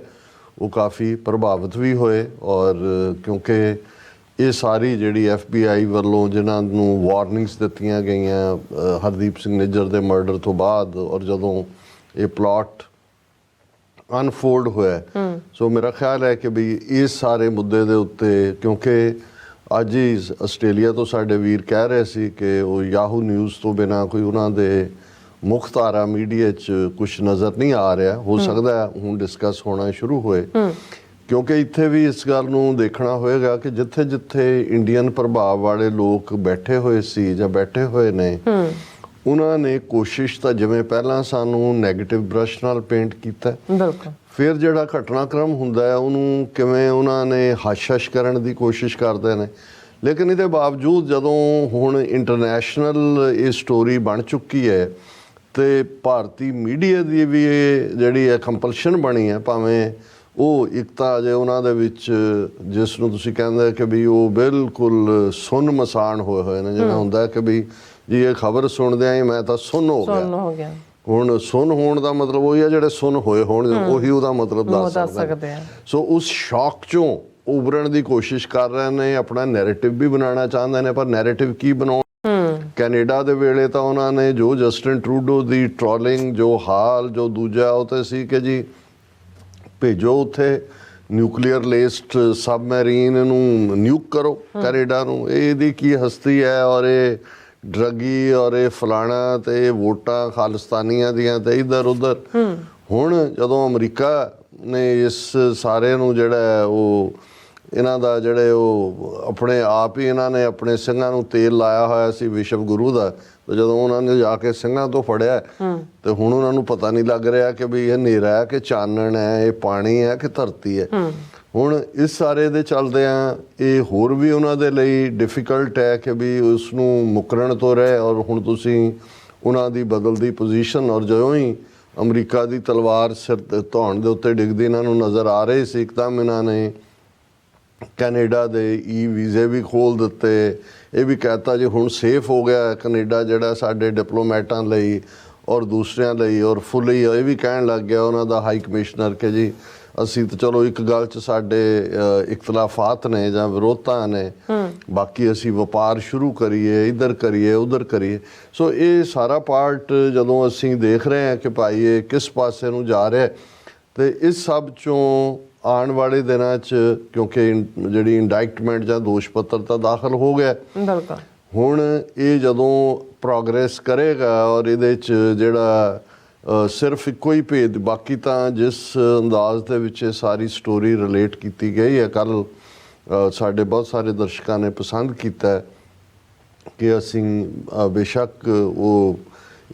ਉਹ ਕਾਫੀ ਪ੍ਰਭਾਵਿਤ ਵੀ ਹੋਏ। ਔਰ ਕਿਉਂਕਿ ਇਹ ਸਾਰੀ ਜਿਹੜੀ FBI ਵੱਲੋਂ ਜਿਨ੍ਹਾਂ ਨੂੰ ਵਾਰਨਿੰਗਸ ਦਿੱਤੀਆਂ ਗਈਆਂ ਹਰਦੀਪ ਸਿੰਘ ਨਿੱਜਰ ਦੇ ਮਰਡਰ ਤੋਂ ਬਾਅਦ, ਔਰ ਜਦੋਂ ਇਹ ਪਲਾਟ ਅਨਫੋਲਡ ਹੋਇਆ, ਸੋ ਮੇਰਾ ਖਿਆਲ ਹੈ ਕਿ ਵੀ ਇਸ ਸਾਰੇ ਮੁੱਦੇ ਦੇ ਉੱਤੇ, ਕਿਉਂਕਿ ਅੱਜ ਹੀ ਆਸਟ੍ਰੇਲੀਆ ਤੋਂ ਸਾਡੇ ਵੀਰ ਕਹਿ ਰਹੇ ਸੀ ਕਿ ਉਹ ਯਾਹੂ ਨਿਊਜ਼ ਤੋਂ ਬਿਨਾਂ ਕੋਈ ਉਹਨਾਂ ਦੇ ਮੁੱਖ ਧਾਰਾ ਮੀਡੀਆ 'ਚ ਕੁਛ ਨਜ਼ਰ ਨਹੀਂ ਆ ਰਿਹਾ। ਹੋ ਸਕਦਾ ਹੁਣ ਡਿਸਕਸ ਹੋਣਾ ਸ਼ੁਰੂ ਹੋਏ, ਕਿਉਂਕਿ ਇੱਥੇ ਵੀ ਇਸ ਗੱਲ ਨੂੰ ਦੇਖਣਾ ਹੋਏਗਾ ਕਿ ਜਿੱਥੇ ਜਿੱਥੇ ਇੰਡੀਅਨ ਪ੍ਰਭਾਵ ਵਾਲੇ ਲੋਕ ਬੈਠੇ ਹੋਏ ਸੀ ਜਾਂ ਬੈਠੇ ਹੋਏ ਨੇ, ਉਹਨਾਂ ਨੇ ਕੋਸ਼ਿਸ਼ ਤਾਂ ਜਿਵੇਂ ਪਹਿਲਾਂ ਸਾਨੂੰ ਨੈਗੇਟਿਵ ਬ੍ਰਸ਼ ਨਾਲ ਪੇਂਟ ਕੀਤਾ, ਫਿਰ ਜਿਹੜਾ ਘਟਨਾਕ੍ਰਮ ਹੁੰਦਾ ਹੈ ਉਹਨੂੰ ਕਿਵੇਂ ਉਹਨਾਂ ਨੇ ਹਸ਼-ਹਸ਼ ਕਰਨ ਦੀ ਕੋਸ਼ਿਸ਼ ਕਰਦੇ ਨੇ। ਲੇਕਿਨ ਇਹਦੇ ਬਾਵਜੂਦ ਜਦੋਂ ਹੁਣ ਇੰਟਰਨੈਸ਼ਨਲ ਇਹ ਸਟੋਰੀ ਬਣ ਚੁੱਕੀ ਹੈ ਤੇ ਭਾਰਤੀ ਮੀਡੀਆ ਦੀ ਵੀ ਇਹ ਜਿਹੜੀ ਹੈ ਕੰਪਲਸ਼ਨ ਬਣੀ ਹੈ, ਭਾਵੇਂ ਉਹ ਇੱਕ ਤਾਂ ਅਜੇ ਉਹਨਾਂ ਦੇ ਵਿੱਚ ਜਿਸ ਨੂੰ ਤੁਸੀਂ ਕਹਿੰਦੇ ਕਿ ਵੀ ਉਹ ਬਿਲਕੁਲ ਸੁੰਨ ਮਸਾਨ ਹੋਏ ਨੇ, ਜਿਵੇਂ ਹੁੰਦਾ ਕਿ ਵੀ ਜੀ ਇਹ ਖਬਰ ਸੁਣਦਿਆਂ ਹੀ ਮੈਂ ਤਾਂ ਸੁੰਨ ਹੋ ਗਿਆ। ਹੁਣ ਸੁੰਨ ਹੋਣ ਦਾ ਮਤਲਬ ਉਹੀ ਆ, ਜਿਹੜੇ ਸੁੰਨ ਹੋਏ ਹੋਣ ਉਹੀ ਉਹਦਾ ਮਤਲਬ ਦੱਸ ਸਕਦੇ ਆ। ਸੋ ਉਸ ਸ਼ੌਕ ਚੋਂ ਉਭਰਨ ਦੀ ਕੋਸ਼ਿਸ਼ ਕਰ ਰਹੇ ਨੇ, ਆਪਣਾ ਨੈਰੇਟਿਵ ਵੀ ਬਣਾਉਣਾ ਚਾਹੁੰਦੇ ਨੇ, ਪਰ ਨੈਰੇਟਿਵ ਕੀ ਬਣਾਉਣ? ਕੈਨੇਡਾ ਦੇ ਵੇਲੇ ਤਾਂ ਉਹਨਾਂ ਨੇ ਜੋ ਜਸਟਿਨ ਟਰੂਡੋ ਦੀ ਟ੍ਰੋਲਿੰਗ, ਜੋ ਹਾਲ, ਜੋ ਦੂਜਾ ਉਹ ਤੇ ਸੀ ਕਿ ਜੀ ਭੇਜੋ ਉੱਥੇ ਨਿਊਕਲੀਅਰ ਲੇਸਡ ਸਬਮੈਰੀਨ ਨੂੰ ਨਿਊਕ ਕਰੋ ਕੈਨੇਡਾ ਨੂੰ, ਇਹਦੀ ਕੀ ਹਸਤੀ ਹੈ, ਔਰ ਇਹ ਡਰੱਗੀ, ਔਰ ਇਹ ਫਲਾਣਾ, ਤੇ ਇਹ ਵੋਟਾਂ ਖਾਲਿਸਤਾਨੀਆਂ ਦੀਆਂ ਤੇ ਇੱਧਰ ਉੱਧਰ। ਹੁਣ ਜਦੋਂ ਅਮਰੀਕਾ ਨੇ ਇਸ ਸਾਰੇ ਨੂੰ ਜਿਹੜਾ ਉਹ ਇਹਨਾਂ ਦਾ ਜਿਹੜੇ ਉਹ ਆਪਣੇ ਆਪ ਹੀ ਇਹਨਾਂ ਨੇ ਆਪਣੇ ਸਿੰਘਾਂ ਨੂੰ ਤੇਲ ਲਾਇਆ ਹੋਇਆ ਸੀ ਵਿਸ਼ਵ ਗੁਰੂ ਦਾ, ਤੇ ਜਦੋਂ ਉਹਨਾਂ ਨੇ ਜਾ ਕੇ ਸਿੰਘਾਂ ਤੋਂ ਫੜਿਆ ਤੇ ਹੁਣ ਉਹਨਾਂ ਨੂੰ ਪਤਾ ਨਹੀਂ ਲੱਗ ਰਿਹਾ ਕਿ ਵੀ ਇਹ ਹਨੇਰਾ ਹੈ ਕਿ ਚਾਨਣ ਹੈ, ਇਹ ਪਾਣੀ ਹੈ ਕਿ ਧਰਤੀ ਹੈ। ਹੁਣ ਇਸ ਸਾਰੇ ਦੇ ਚੱਲਦਿਆਂ ਇਹ ਹੋਰ ਵੀ ਉਹਨਾਂ ਦੇ ਲਈ ਡਿਫਿਕਲਟ ਹੈ ਕਿ ਵੀ ਉਸ ਨੂੰ ਮੁਕਰਨ ਤੋਂ ਰਹੇ। ਔਰ ਹੁਣ ਤੁਸੀਂ ਉਹਨਾਂ ਦੀ ਬਦਲਦੀ ਪੋਜੀਸ਼ਨ, ਔਰ ਜਦੋਂ ਹੀ ਅਮਰੀਕਾ ਦੀ ਤਲਵਾਰ ਸਿਰ ਧੌਣ ਦੇ ਉੱਤੇ ਡਿੱਗਦੀ ਇਹਨਾਂ ਨੂੰ ਨਜ਼ਰ ਆ ਰਹੀ ਸੀ, ਇੱਕਦਮ ਇਹਨਾਂ ਨੇ ਕੈਨੇਡਾ ਦੇ ਵੀਜ਼ੇ ਵੀ ਖੋਲ੍ਹ ਦਿੱਤੇ। ਇਹ ਵੀ ਕਹਿਤਾ ਜੀ ਹੁਣ ਸੇਫ ਹੋ ਗਿਆ ਕੈਨੇਡਾ ਜਿਹੜਾ ਸਾਡੇ ਡਿਪਲੋਮੈਟਾਂ ਲਈ ਔਰ ਦੂਸਰਿਆਂ ਲਈ, ਔਰ ਫੁੱਲੀ ਇਹ ਵੀ ਕਹਿਣ ਲੱਗ ਗਿਆ ਉਹਨਾਂ ਦਾ ਹਾਈ ਕਮਿਸ਼ਨਰ ਕਿ ਜੀ ਅਸੀਂ ਤਾਂ ਚਲੋ ਇੱਕ ਗੱਲ 'ਚ ਸਾਡੇ ਇਖਤਲਾਫਾਤ ਨੇ ਜਾਂ ਵਿਰੋਧਤਾ ਨੇ, ਬਾਕੀ ਅਸੀਂ ਵਪਾਰ ਸ਼ੁਰੂ ਕਰੀਏ, ਇੱਧਰ ਕਰੀਏ ਉੱਧਰ ਕਰੀਏ। ਸੋ ਇਹ ਸਾਰਾ ਪਾਰਟ ਜਦੋਂ ਅਸੀਂ ਦੇਖ ਰਹੇ ਹਾਂ ਕਿ ਭਾਈ ਇਹ ਕਿਸ ਪਾਸੇ ਨੂੰ ਜਾ ਰਿਹਾ, ਤੇ ਇਸ ਸਭ 'ਚੋਂ ਆਉਣ ਵਾਲੇ ਦਿਨਾਂ 'ਚ ਕਿਉਂਕਿ ਜਿਹੜੀ ਇੰਡਾਇਕਟਮੈਂਟ ਜਾਂ ਦੋਸ਼ ਪੱਤਰ ਤਾਂ ਦਾਖਲ ਹੋ ਗਿਆ, ਹੁਣ ਇਹ ਜਦੋਂ ਪ੍ਰੋਗਰੈਸ ਕਰੇਗਾ ਔਰ ਇਹਦੇ 'ਚ ਜਿਹੜਾ ਸਿਰਫ ਇੱਕੋ ਹੀ ਭੇਦ, ਬਾਕੀ ਤਾਂ ਜਿਸ ਅੰਦਾਜ਼ ਦੇ ਵਿੱਚ ਇਹ ਸਾਰੀ ਸਟੋਰੀ ਰਿਲੇਟ ਕੀਤੀ ਗਈ ਹੈ, ਕੱਲ੍ਹ ਸਾਡੇ ਬਹੁਤ ਸਾਰੇ ਦਰਸ਼ਕਾਂ ਨੇ ਪਸੰਦ ਕੀਤਾ ਕਿ ਅਸੀਂ ਬੇਸ਼ੱਕ ਉਹ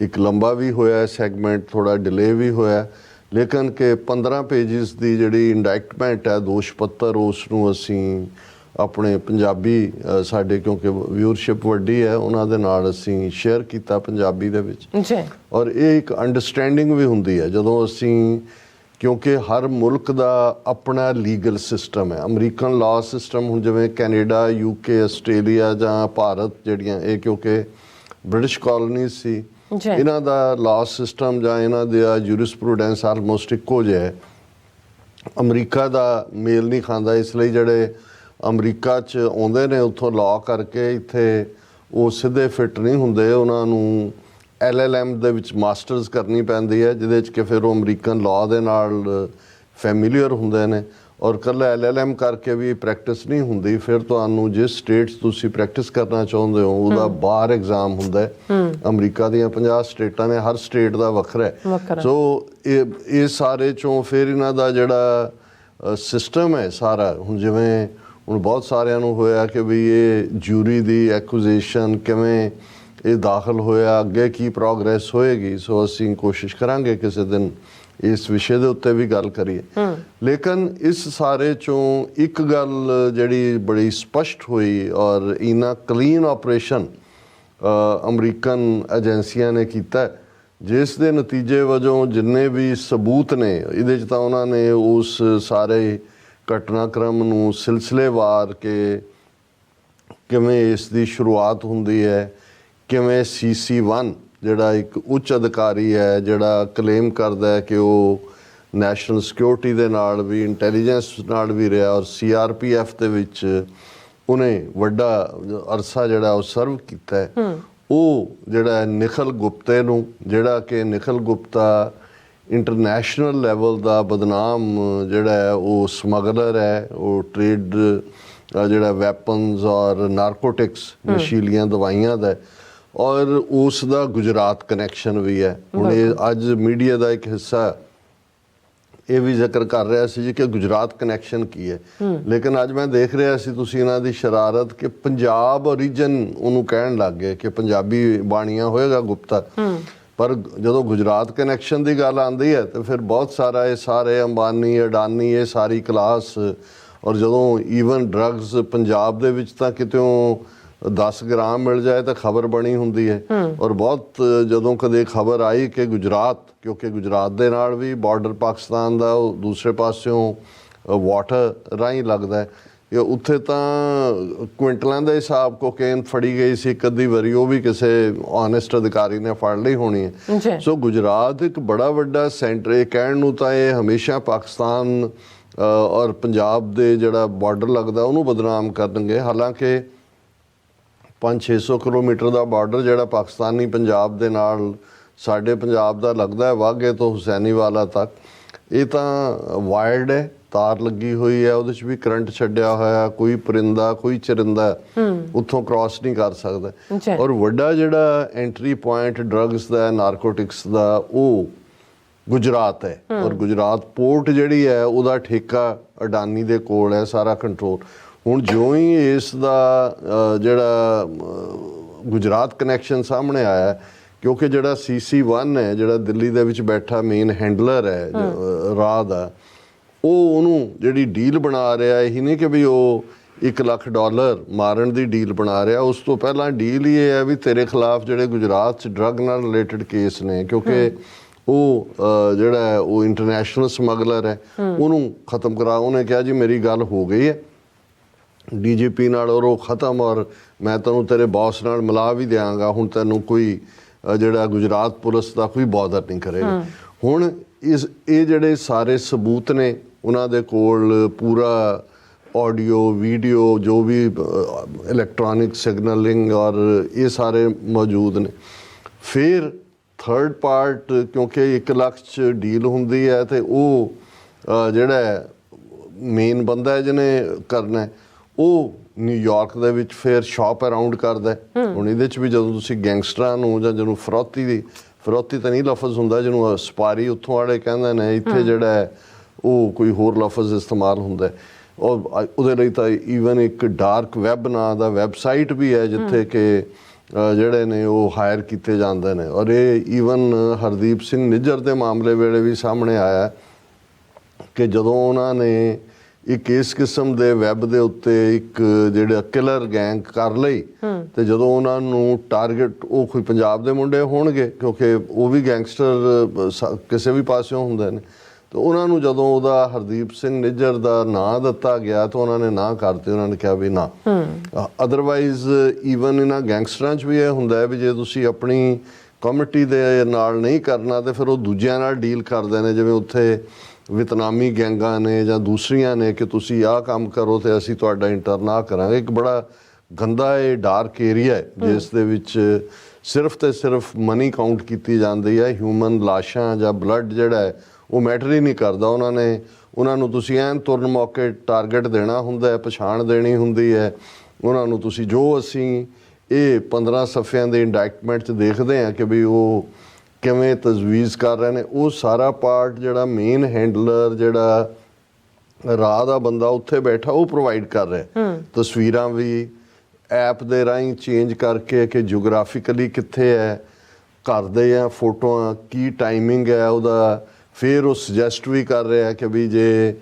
ਇੱਕ ਲੰਬਾ ਵੀ ਹੋਇਆ ਸੈਗਮੈਂਟ, ਥੋੜ੍ਹਾ ਡਿਲੇ ਵੀ ਹੋਇਆ, ਲੇਕਿਨ ਕਿ 15 ਪੇਜਿਸ ਦੀ ਜਿਹੜੀ ਇੰਡਾਇਕਟਮੈਂਟ ਹੈ ਦੋਸ਼ ਪੱਤਰ, ਉਸ ਨੂੰ ਅਸੀਂ ਆਪਣੇ ਪੰਜਾਬੀ ਸਾਡੇ ਕਿਉਂਕਿ ਵਿਊਅਰਸ਼ਿਪ ਵੱਡੀ ਹੈ ਉਹਨਾਂ ਦੇ ਨਾਲ ਅਸੀਂ ਸ਼ੇਅਰ ਕੀਤਾ ਪੰਜਾਬੀ ਦੇ ਵਿੱਚ। ਔਰ ਇਹ ਇੱਕ ਅੰਡਰਸਟੈਂਡਿੰਗ ਵੀ ਹੁੰਦੀ ਹੈ ਜਦੋਂ ਅਸੀਂ, ਕਿਉਂਕਿ ਹਰ ਮੁਲਕ ਦਾ ਆਪਣਾ ਲੀਗਲ ਸਿਸਟਮ ਹੈ। ਅਮਰੀਕਨ ਲਾਅ ਸਿਸਟਮ ਹੁਣ ਜਿਵੇਂ ਕੈਨੇਡਾ, UK, ਆਸਟ੍ਰੇਲੀਆ ਜਾਂ ਭਾਰਤ ਜਿਹੜੀਆਂ ਇਹ ਕਿਉਂਕਿ ਬ੍ਰਿਟਿਸ਼ ਕਾਲੋਨੀਜ਼ ਸੀ, ਇਹਨਾਂ ਦਾ ਲਾਅ ਸਿਸਟਮ ਜਾਂ ਇਹਨਾਂ ਦਾ ਜੂਰਿਸਪ੍ਰੂਡੈਂਸ ਆਲਮੋਸਟ ਇੱਕੋ ਜਿਹਾ ਹੈ। ਅਮਰੀਕਾ ਦਾ ਮੇਲ ਨਹੀਂ ਖਾਂਦਾ, ਇਸ ਲਈ ਜਿਹੜੇ ਅਮਰੀਕਾ 'ਚ ਆਉਂਦੇ ਨੇ ਉੱਥੋਂ ਲਾਅ ਕਰਕੇ ਇੱਥੇ ਉਹ ਸਿੱਧੇ ਫਿੱਟ ਨਹੀਂ ਹੁੰਦੇ, ਉਹਨਾਂ ਨੂੰ LLM ਦੇ ਵਿੱਚ ਮਾਸਟਰਸ ਕਰਨੀ ਪੈਂਦੀ ਹੈ, ਜਿਹਦੇ 'ਚ ਕਿ ਫਿਰ ਉਹ ਅਮਰੀਕਨ ਲਾਅ ਦੇ ਨਾਲ ਫੈਮਿਲੀਅਰ ਹੁੰਦੇ ਨੇ। ਔਰ ਇਕੱਲਾ LLM ਕਰਕੇ ਵੀ ਪ੍ਰੈਕਟਿਸ ਨਹੀਂ ਹੁੰਦੀ, ਫਿਰ ਤੁਹਾਨੂੰ ਜਿਸ ਸਟੇਟ 'ਚ ਤੁਸੀਂ ਪ੍ਰੈਕਟਿਸ ਕਰਨਾ ਚਾਹੁੰਦੇ ਹੋ ਉਹਦਾ ਬਾਹਰ ਐਗਜ਼ਾਮ ਹੁੰਦਾ ਹੈ। ਅਮਰੀਕਾ ਦੀਆਂ 50 ਸਟੇਟਾਂ ਨੇ, ਹਰ ਸਟੇਟ ਦਾ ਵੱਖਰਾ ਹੈ। ਸੋ ਇਹ ਸਾਰੇ 'ਚੋਂ ਫਿਰ ਇਹਨਾਂ ਦਾ ਜਿਹੜਾ ਸਿਸਟਮ ਹੈ ਸਾਰਾ, ਹੁਣ ਜਿਵੇਂ ਹੁਣ ਬਹੁਤ ਸਾਰਿਆਂ ਨੂੰ ਹੋਇਆ ਕਿ ਵੀ ਇਹ ਜੂਰੀ ਦੀ ਐਕੂਜ਼ੇਸ਼ਨ ਕਿਵੇਂ ਇਹ ਦਾਖਲ ਹੋਇਆ, ਅੱਗੇ ਕੀ ਪ੍ਰੋਗਰੈਸ ਹੋਏਗੀ। ਸੋ ਅਸੀਂ ਕੋਸ਼ਿਸ਼ ਕਰਾਂਗੇ ਕਿਸੇ ਦਿਨ ਇਸ ਵਿਸ਼ੇ ਦੇ ਉੱਤੇ ਵੀ ਗੱਲ ਕਰੀਏ। ਲੇਕਿਨ ਇਸ ਸਾਰੇ 'ਚੋਂ ਇੱਕ ਗੱਲ ਜਿਹੜੀ ਬੜੀ ਸਪਸ਼ਟ ਹੋਈ, ਔਰ ਇੰਨਾ ਕਲੀਨ ਆਪਰੇਸ਼ਨ ਅਮਰੀਕਨ ਏਜੰਸੀਆਂ ਨੇ ਕੀਤਾ, ਜਿਸ ਦੇ ਨਤੀਜੇ ਵਜੋਂ ਜਿੰਨੇ ਵੀ ਸਬੂਤ ਨੇ ਇਹਦੇ 'ਚ ਤਾਂ ਉਹਨਾਂ ਨੇ ਉਸ ਸਾਰੇ ਘਟਨਾਕ੍ਰਮ ਨੂੰ ਸਿਲਸਿਲੇਵਾਰ ਕੇ ਕਿਵੇਂ ਇਸ ਦੀ ਸ਼ੁਰੂਆਤ ਹੁੰਦੀ ਹੈ, ਕਿਵੇਂ CC1 ਜਿਹੜਾ ਇੱਕ ਉੱਚ ਅਧਿਕਾਰੀ ਹੈ ਜਿਹੜਾ ਕਲੇਮ ਕਰਦਾ ਹੈ ਕਿ ਉਹ ਨੈਸ਼ਨਲ ਸਿਕਿਉਰਿਟੀ ਦੇ ਨਾਲ ਵੀ, ਇੰਟੈਲੀਜੈਂਸ ਨਾਲ ਵੀ ਰਿਹਾ, ਔਰ CRPF ਦੇ ਵਿੱਚ ਉਹਨੇ ਵੱਡਾ ਅਰਸਾ ਜਿਹੜਾ ਉਹ ਸਰਵ ਕੀਤਾ ਹੈ, ਉਹ ਜਿਹੜਾ ਨਿਖਲ ਗੁਪਤੇ ਨੂੰ, ਜਿਹੜਾ ਕਿ ਨਿਖਲ ਗੁਪਤਾ ਇੰਟਰਨੈਸ਼ਨਲ ਲੈਵਲ ਦਾ ਬਦਨਾਮ ਜਿਹੜਾ ਹੈ ਉਹ ਸਮਗਲਰ ਹੈ, ਉਹ ਟ੍ਰੇਡ ਜਿਹੜਾ ਵੈਪਨਸ ਔਰ ਨਾਰਕੋਟਿਕਸ ਨਸ਼ੀਲੀਆਂ ਦਵਾਈਆਂ ਦਾ, ਔਰ ਉਸ ਦਾ ਗੁਜਰਾਤ ਕਨੈਕਸ਼ਨ ਵੀ ਹੈ। ਹੁਣ ਇਹ ਅੱਜ ਮੀਡੀਆ ਦਾ ਇੱਕ ਹਿੱਸਾ ਇਹ ਵੀ ਜ਼ਿਕਰ ਕਰ ਰਿਹਾ ਸੀ ਜੀ ਕਿ ਗੁਜਰਾਤ ਕਨੈਕਸ਼ਨ ਕੀ ਹੈ, ਲੇਕਿਨ ਅੱਜ ਮੈਂ ਦੇਖ ਰਿਹਾ ਸੀ ਤੁਸੀਂ ਇਹਨਾਂ ਦੀ ਸ਼ਰਾਰਤ ਕਿ ਪੰਜਾਬ ਓਰੀਜਨ ਉਹਨੂੰ ਕਹਿਣ ਲੱਗ ਗਏ ਕਿ ਪੰਜਾਬੀ ਬਾਣੀਆਂ ਹੋਏਗਾ ਗੁਪਤਾ। ਪਰ ਜਦੋਂ ਗੁਜਰਾਤ ਕਨੈਕਸ਼ਨ ਦੀ ਗੱਲ ਆਉਂਦੀ ਹੈ ਤਾਂ ਫਿਰ ਬਹੁਤ ਸਾਰਾ ਇਹ ਸਾਰੇ ਅੰਬਾਨੀ, ਅਡਾਨੀ, ਇਹ ਸਾਰੀ ਕਲਾਸ, ਔਰ ਜਦੋਂ ਈਵਨ ਡਰੱਗਸ ਪੰਜਾਬ ਦੇ ਵਿੱਚ ਤਾਂ ਕਿਤਿਓਂ 10 ਗ੍ਰਾਮ ਮਿਲ ਜਾਏ ਤਾਂ ਖਬਰ ਬਣੀ ਹੁੰਦੀ ਹੈ। ਔਰ ਬਹੁਤ ਜਦੋਂ ਕਦੇ ਖਬਰ ਆਈ ਕਿ ਗੁਜਰਾਤ, ਕਿਉਂਕਿ ਗੁਜਰਾਤ ਦੇ ਨਾਲ ਵੀ ਬਾਰਡਰ ਪਾਕਿਸਤਾਨ ਦਾ ਉਹ ਦੂਸਰੇ ਪਾਸਿਓਂ ਵਾਟਰ ਰਾਹੀਂ ਲੱਗਦਾ ਹੈ, ਕਿ ਉੱਥੇ ਤਾਂ ਕੁਇੰਟਲਾਂ ਦੇ ਹਿਸਾਬ ਕੋਕੇਨ ਫੜੀ ਗਈ ਸੀ ਇੱਕ ਅੱਧੀ ਵਾਰੀ, ਉਹ ਵੀ ਕਿਸੇ ਆਨੈਸਟ ਅਧਿਕਾਰੀ ਨੇ ਫੜ ਲਈ ਹੋਣੀ ਹੈ। ਸੋ ਗੁਜਰਾਤ ਇੱਕ ਬੜਾ ਵੱਡਾ ਸੈਂਟਰ, ਇਹ ਕਹਿਣ ਨੂੰ ਤਾਂ ਇਹ ਹਮੇਸ਼ਾ ਪਾਕਿਸਤਾਨ ਔਰ ਪੰਜਾਬ ਦੇ ਜਿਹੜਾ ਬਾਰਡਰ ਲੱਗਦਾ ਉਹਨੂੰ ਬਦਨਾਮ ਕਰਨਗੇ, ਹਾਲਾਂਕਿ 500-600 ਕਿਲੋਮੀਟਰ ਦਾ ਬਾਰਡਰ ਜਿਹੜਾ ਪਾਕਿਸਤਾਨੀ ਪੰਜਾਬ ਦੇ ਨਾਲ ਸਾਡੇ ਪੰਜਾਬ ਦਾ ਲੱਗਦਾ ਹੈ, ਵਾਘੇ ਤੋਂ ਹੁਸੈਨੀਵਾਲਾ ਤੱਕ, ਇਹ ਤਾਂ ਵਾਇਲਡ ਹੈ, ਤਾਰ ਲੱਗੀ ਹੋਈ ਹੈ, ਉਹਦੇ 'ਚ ਵੀ ਕਰੰਟ ਛੱਡਿਆ ਹੋਇਆ, ਕੋਈ ਪਰਿੰਦਾ ਕੋਈ ਚਰਿੰਦਾ ਉੱਥੋਂ ਕ੍ਰਾਸ ਨਹੀਂ ਕਰ ਸਕਦਾ। ਔਰ ਵੱਡਾ ਜਿਹੜਾ ਐਂਟਰੀ ਪੁਆਇੰਟ ਡਰੱਗਸ ਦਾ, ਨਾਰਕੋਟਿਕਸ ਦਾ, ਉਹ ਗੁਜਰਾਤ ਹੈ। ਔਰ ਗੁਜਰਾਤ ਪੋਰਟ ਜਿਹੜੀ ਹੈ ਉਹਦਾ ਠੇਕਾ ਅਡਾਨੀ ਦੇ ਕੋਲ ਹੈ, ਸਾਰਾ ਕੰਟਰੋਲ। ਹੁਣ ਜਿਉਂ ਹੀ ਇਸ ਦਾ ਜਿਹੜਾ ਗੁਜਰਾਤ ਕਨੈਕਸ਼ਨ ਸਾਹਮਣੇ ਆਇਆ, ਕਿਉਂਕਿ ਜਿਹੜਾ CC1 ਹੈ, ਜਿਹੜਾ ਦਿੱਲੀ ਦੇ ਵਿੱਚ ਬੈਠਾ ਮੇਨ ਹੈਂਡਲਰ ਹੈ ਰਾਹ ਦਾ, ਉਹ ਉਹਨੂੰ ਜਿਹੜੀ ਡੀਲ ਬਣਾ ਰਿਹਾ, ਇਹੀ ਨਹੀਂ ਕਿ ਵੀ ਉਹ $1 ਲੱਖ ਮਾਰਨ ਦੀ ਡੀਲ ਬਣਾ ਰਿਹਾ, ਉਸ ਤੋਂ ਪਹਿਲਾਂ ਡੀਲ ਹੀ ਇਹ ਹੈ ਵੀ ਤੇਰੇ ਖਿਲਾਫ ਜਿਹੜੇ ਗੁਜਰਾਤ 'ਚ ਡਰੱਗ ਨਾਲ ਰਿਲੇਟਡ ਕੇਸ ਨੇ, ਕਿਉਂਕਿ ਉਹ ਜਿਹੜਾ ਹੈ ਉਹ ਇੰਟਰਨੈਸ਼ਨਲ ਸਮਗਲਰ ਹੈ, ਉਹਨੂੰ ਖਤਮ ਕਰਾ। ਉਹਨੇ ਕਿਹਾ ਜੀ ਮੇਰੀ ਗੱਲ ਹੋ ਗਈ ਹੈ DGP ਨਾਲ ਔਰ ਉਹ ਖਤਮ, ਔਰ ਮੈਂ ਤੈਨੂੰ ਤੇਰੇ ਬੌਸ ਨਾਲ ਮਿਲਾ ਵੀ ਦਿਆਂਗਾ, ਹੁਣ ਤੈਨੂੰ ਕੋਈ ਜਿਹੜਾ ਗੁਜਰਾਤ ਪੁਲਿਸ ਦਾ ਕੋਈ ਬੌਦਰ ਨਹੀਂ ਕਰੇਗਾ। ਹੁਣ ਇਹ ਜਿਹੜੇ ਸਾਰੇ ਸਬੂਤ ਨੇ ਉਹਨਾਂ ਦੇ ਕੋਲ, ਪੂਰਾ ਆਡੀਓ ਵੀਡੀਓ ਜੋ ਵੀ ਇਲੈਕਟ੍ਰੋਨਿਕ ਸਿਗਨਲਿੰਗ ਔਰ ਇਹ ਸਾਰੇ ਮੌਜੂਦ ਨੇ। ਫਿਰ ਥਰਡ ਪਾਰਟ, ਕਿਉਂਕਿ 1 ਲੱਖ 'ਚ ਡੀਲ ਹੁੰਦੀ ਹੈ ਤੇ ਉਹ ਜਿਹੜਾ ਮੇਨ ਬੰਦਾ ਜਿਹਨੇ ਕਰਨਾ, ਉਹ ਨਿਊਯਾਰਕ ਦੇ ਵਿੱਚ ਫਿਰ ਸ਼ਾਪ ਅਰਾਊਂਡ ਕਰਦਾ। ਹੁਣ ਇਹਦੇ 'ਚ ਵੀ ਜਦੋਂ ਤੁਸੀਂ ਗੈਂਗਸਟਰਾਂ ਨੂੰ ਜਾਂ ਜਿਹਨੂੰ ਫਰੌਤੀ ਤਾਂ ਨਹੀਂ ਲਫ਼ਜ਼ ਹੁੰਦਾ, ਜਿਹਨੂੰ ਸਪਾਰੀ ਉੱਥੋਂ ਵਾਲੇ ਕਹਿੰਦੇ ਨੇ, ਇੱਥੇ ਜਿਹੜਾ ਹੈ ਉਹ ਕੋਈ ਹੋਰ ਲਫ਼ਜ਼ ਇਸਤੇਮਾਲ ਹੁੰਦਾ। ਔਰ ਉਹਦੇ ਲਈ ਤਾਂ ਈਵਨ ਇੱਕ ਡਾਰਕ ਵੈਬ ਨਾਂ ਦਾ ਵੈਬਸਾਈਟ ਵੀ ਹੈ ਜਿੱਥੇ ਕਿ ਜਿਹੜੇ ਨੇ ਉਹ ਹਾਇਰ ਕੀਤੇ ਜਾਂਦੇ ਨੇ। ਔਰ ਇਹ ਈਵਨ ਹਰਦੀਪ ਸਿੰਘ ਨਿੱਜਰ ਦੇ ਮਾਮਲੇ ਵੇਲੇ ਵੀ ਸਾਹਮਣੇ ਆਇਆ ਕਿ ਜਦੋਂ ਉਹਨਾਂ ਨੇ ਇੱਕ ਇਸ ਕਿਸਮ ਦੇ ਵੈਬ ਦੇ ਉੱਤੇ ਇੱਕ ਜਿਹੜਾ ਕਿਲਰ ਗੈਂਗ ਕਰ ਲਈ, ਤੇ ਜਦੋਂ ਉਹਨਾਂ ਨੂੰ ਟਾਰਗੇਟ, ਉਹ ਕੋਈ ਪੰਜਾਬ ਦੇ ਮੁੰਡੇ ਹੋਣਗੇ ਕਿਉਂਕਿ ਉਹ ਵੀ ਗੈਂਗਸਟਰ ਕਿਸੇ ਵੀ ਪਾਸਿਓਂ ਹੁੰਦੇ ਨੇ, ਤੇ ਉਹਨਾਂ ਨੂੰ ਜਦੋਂ ਉਹਦਾ ਹਰਦੀਪ ਸਿੰਘ ਨਿੱਜਰ ਦਾ ਨਾਂ ਦਿੱਤਾ ਗਿਆ ਤਾਂ ਉਹਨਾਂ ਨੇ ਨਾ ਕਰਤੇ। ਉਹਨਾਂ ਨੇ ਕਿਹਾ ਵੀ ਨਾ। ਅਦਰਵਾਈਜ਼ ਈਵਨ ਇਹਨਾਂ ਗੈਂਗਸਟਰਾਂ 'ਚ ਵੀ ਇਹ ਹੁੰਦਾ ਹੈ ਵੀ ਜੇ ਤੁਸੀਂ ਆਪਣੀ ਕਮਿਊਨਿਟੀ ਦੇ ਨਾਲ ਨਹੀਂ ਕਰਨਾ ਤੇ ਫਿਰ ਉਹ ਦੂਜਿਆਂ ਨਾਲ ਡੀਲ ਕਰਦੇ ਨੇ, ਜਿਵੇਂ ਉੱਥੇ ਵਿਤਨਾਮੀ ਗੈਂਗਾਂ ਨੇ ਜਾਂ ਦੂਸਰੀਆਂ ਨੇ ਕਿ ਤੁਸੀਂ ਆਹ ਕੰਮ ਕਰੋ ਤੇ ਅਸੀਂ ਤੁਹਾਡਾ ਇੰਟਰ ਨਾ ਕਰਾਂਗੇ। ਇੱਕ ਬੜਾ ਗੰਦਾ ਇਹ ਡਾਰਕ ਏਰੀਆ ਹੈ ਜਿਸ ਦੇ ਵਿੱਚ ਸਿਰਫ ਤੇ ਸਿਰਫ ਮਨੀ ਕਾਊਂਟ ਕੀਤੀ ਜਾਂਦੀ ਹੈ, ਹਿਊਮਨ ਲਾਸ਼ਾਂ ਜਾਂ ਬਲੱਡ ਜਿਹੜਾ ਹੈ ਉਹ ਮੈਟਰ ਹੀ ਨਹੀਂ ਕਰਦਾ। ਉਹਨਾਂ ਨੂੰ ਤੁਸੀਂ ਐਨ ਤੁਰਨ ਮੌਕੇ ਟਾਰਗੇਟ ਦੇਣਾ ਹੁੰਦਾ ਹੈ, ਪਛਾਣ ਦੇਣੀ ਹੁੰਦੀ ਹੈ ਉਹਨਾਂ ਨੂੰ। ਤੁਸੀਂ ਜੋ ਅਸੀਂ ਇਹ 15 ਸਫ਼ਿਆਂ ਦੇ ਇੰਡਾਇਕਟਮੈਂਟ 'ਚ ਦੇਖਦੇ ਹਾਂ ਕਿ ਵੀ ਉਹ ਕਿਵੇਂ ਤਜਵੀਜ਼ ਕਰ ਰਹੇ ਨੇ, ਉਹ ਸਾਰਾ ਪਾਰਟ ਜਿਹੜਾ ਮੇਨ ਹੈਂਡਲਰ, ਜਿਹੜਾ ਰਾਹ ਦਾ ਬੰਦਾ ਉੱਥੇ ਬੈਠਾ, ਉਹ ਪ੍ਰੋਵਾਈਡ ਕਰ ਰਿਹਾ। ਤਸਵੀਰਾਂ ਵੀ ਐਪ ਦੇ ਰਾਹੀਂ ਚੇਂਜ ਕਰਕੇ ਕਿ ਜਿਓਗ੍ਰਾਫਿਕਲੀ ਕਿੱਥੇ ਹੈ, ਘਰ ਦੇ ਜਾਂ ਫੋਟੋਆਂ, ਕੀ ਟਾਈਮਿੰਗ ਹੈ ਉਹਦਾ। ਫਿਰ ਉਹ ਸੁਜੈਸਟ ਵੀ ਕਰ ਰਿਹਾ ਕਿ ਵੀ ਜੇ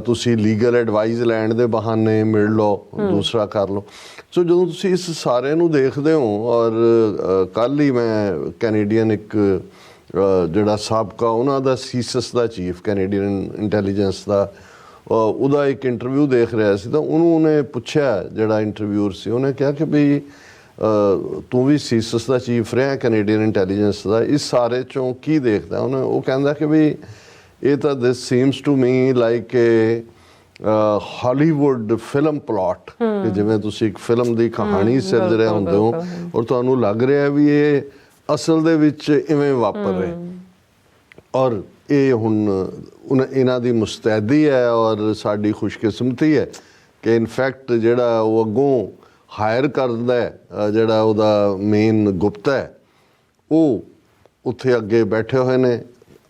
ਤੁਸੀਂ ਲੀਗਲ ਐਡਵਾਈਸ ਲੈਣ ਦੇ ਬਹਾਨੇ ਮਿਲ ਲਓ, ਦੂਸਰਾ ਕਰ ਲਓ। ਸੋ ਜਦੋਂ ਤੁਸੀਂ ਇਸ ਸਾਰੇ ਨੂੰ ਦੇਖਦੇ ਹੋ, ਔਰ ਕੱਲ੍ਹ ਹੀ ਮੈਂ ਕੈਨੇਡੀਅਨ ਇੱਕ ਜਿਹੜਾ ਸਾਬਕਾ ਉਹਨਾਂ ਦਾ ਸੀਸਸ ਦਾ ਚੀਫ ਕੈਨੇਡੀਅਨ ਇੰਟੈਲੀਜੈਂਸ ਦਾ, ਉਹਦਾ ਇੱਕ ਇੰਟਰਵਿਊ ਦੇਖ ਰਿਹਾ ਸੀ, ਤਾਂ ਉਹਨੇ ਪੁੱਛਿਆ, ਜਿਹੜਾ ਇੰਟਰਵਿਊਅਰ ਸੀ, ਉਹਨੇ ਕਿਹਾ ਕਿ ਵੀ ਤੂੰ ਵੀ ਸੀਸਸ ਦਾ ਚੀਫ ਰਿਹਾ ਕੈਨੇਡੀਅਨ ਇੰਟੈਲੀਜੈਂਸ ਦਾ, ਇਸ ਸਾਰੇ 'ਚੋਂ ਕੀ ਦੇਖਦਾ? ਉਹ ਕਹਿੰਦਾ ਕਿ ਵੀ ਇਹ ਤਾਂ this seems to me like a Hollywood film plot, ਕਿ ਜਿਵੇਂ ਤੁਸੀਂ ਇੱਕ ਫਿਲਮ ਦੀ ਕਹਾਣੀ ਸਿਰਜ ਰਹੇ ਹੁੰਦੇ ਹੋ ਔਰ ਤੁਹਾਨੂੰ ਲੱਗ ਰਿਹਾ ਵੀ ਇਹ ਅਸਲ ਦੇ ਵਿੱਚ ਇਵੇਂ ਵਾਪਰ ਰਿਹਾ। ਔਰ ਇਹ ਹੁਣ ਇਹਨਾਂ ਦੀ ਮੁਸਤੈਦੀ ਹੈ ਔਰ ਸਾਡੀ ਖੁਸ਼ਕਿਸਮਤੀ ਹੈ ਕਿ ਇਨਫੈਕਟ ਜਿਹੜਾ ਉਹ ਅੱਗੋਂ ਹਾਇਰ ਕਰਦਾ ਹੈ, ਜਿਹੜਾ ਉਹਦਾ ਮੇਨ ਗੁਪਤਾ ਹੈ, ਉਹ ਉੱਥੇ ਅੱਗੇ ਬੈਠੇ ਹੋਏ ਨੇ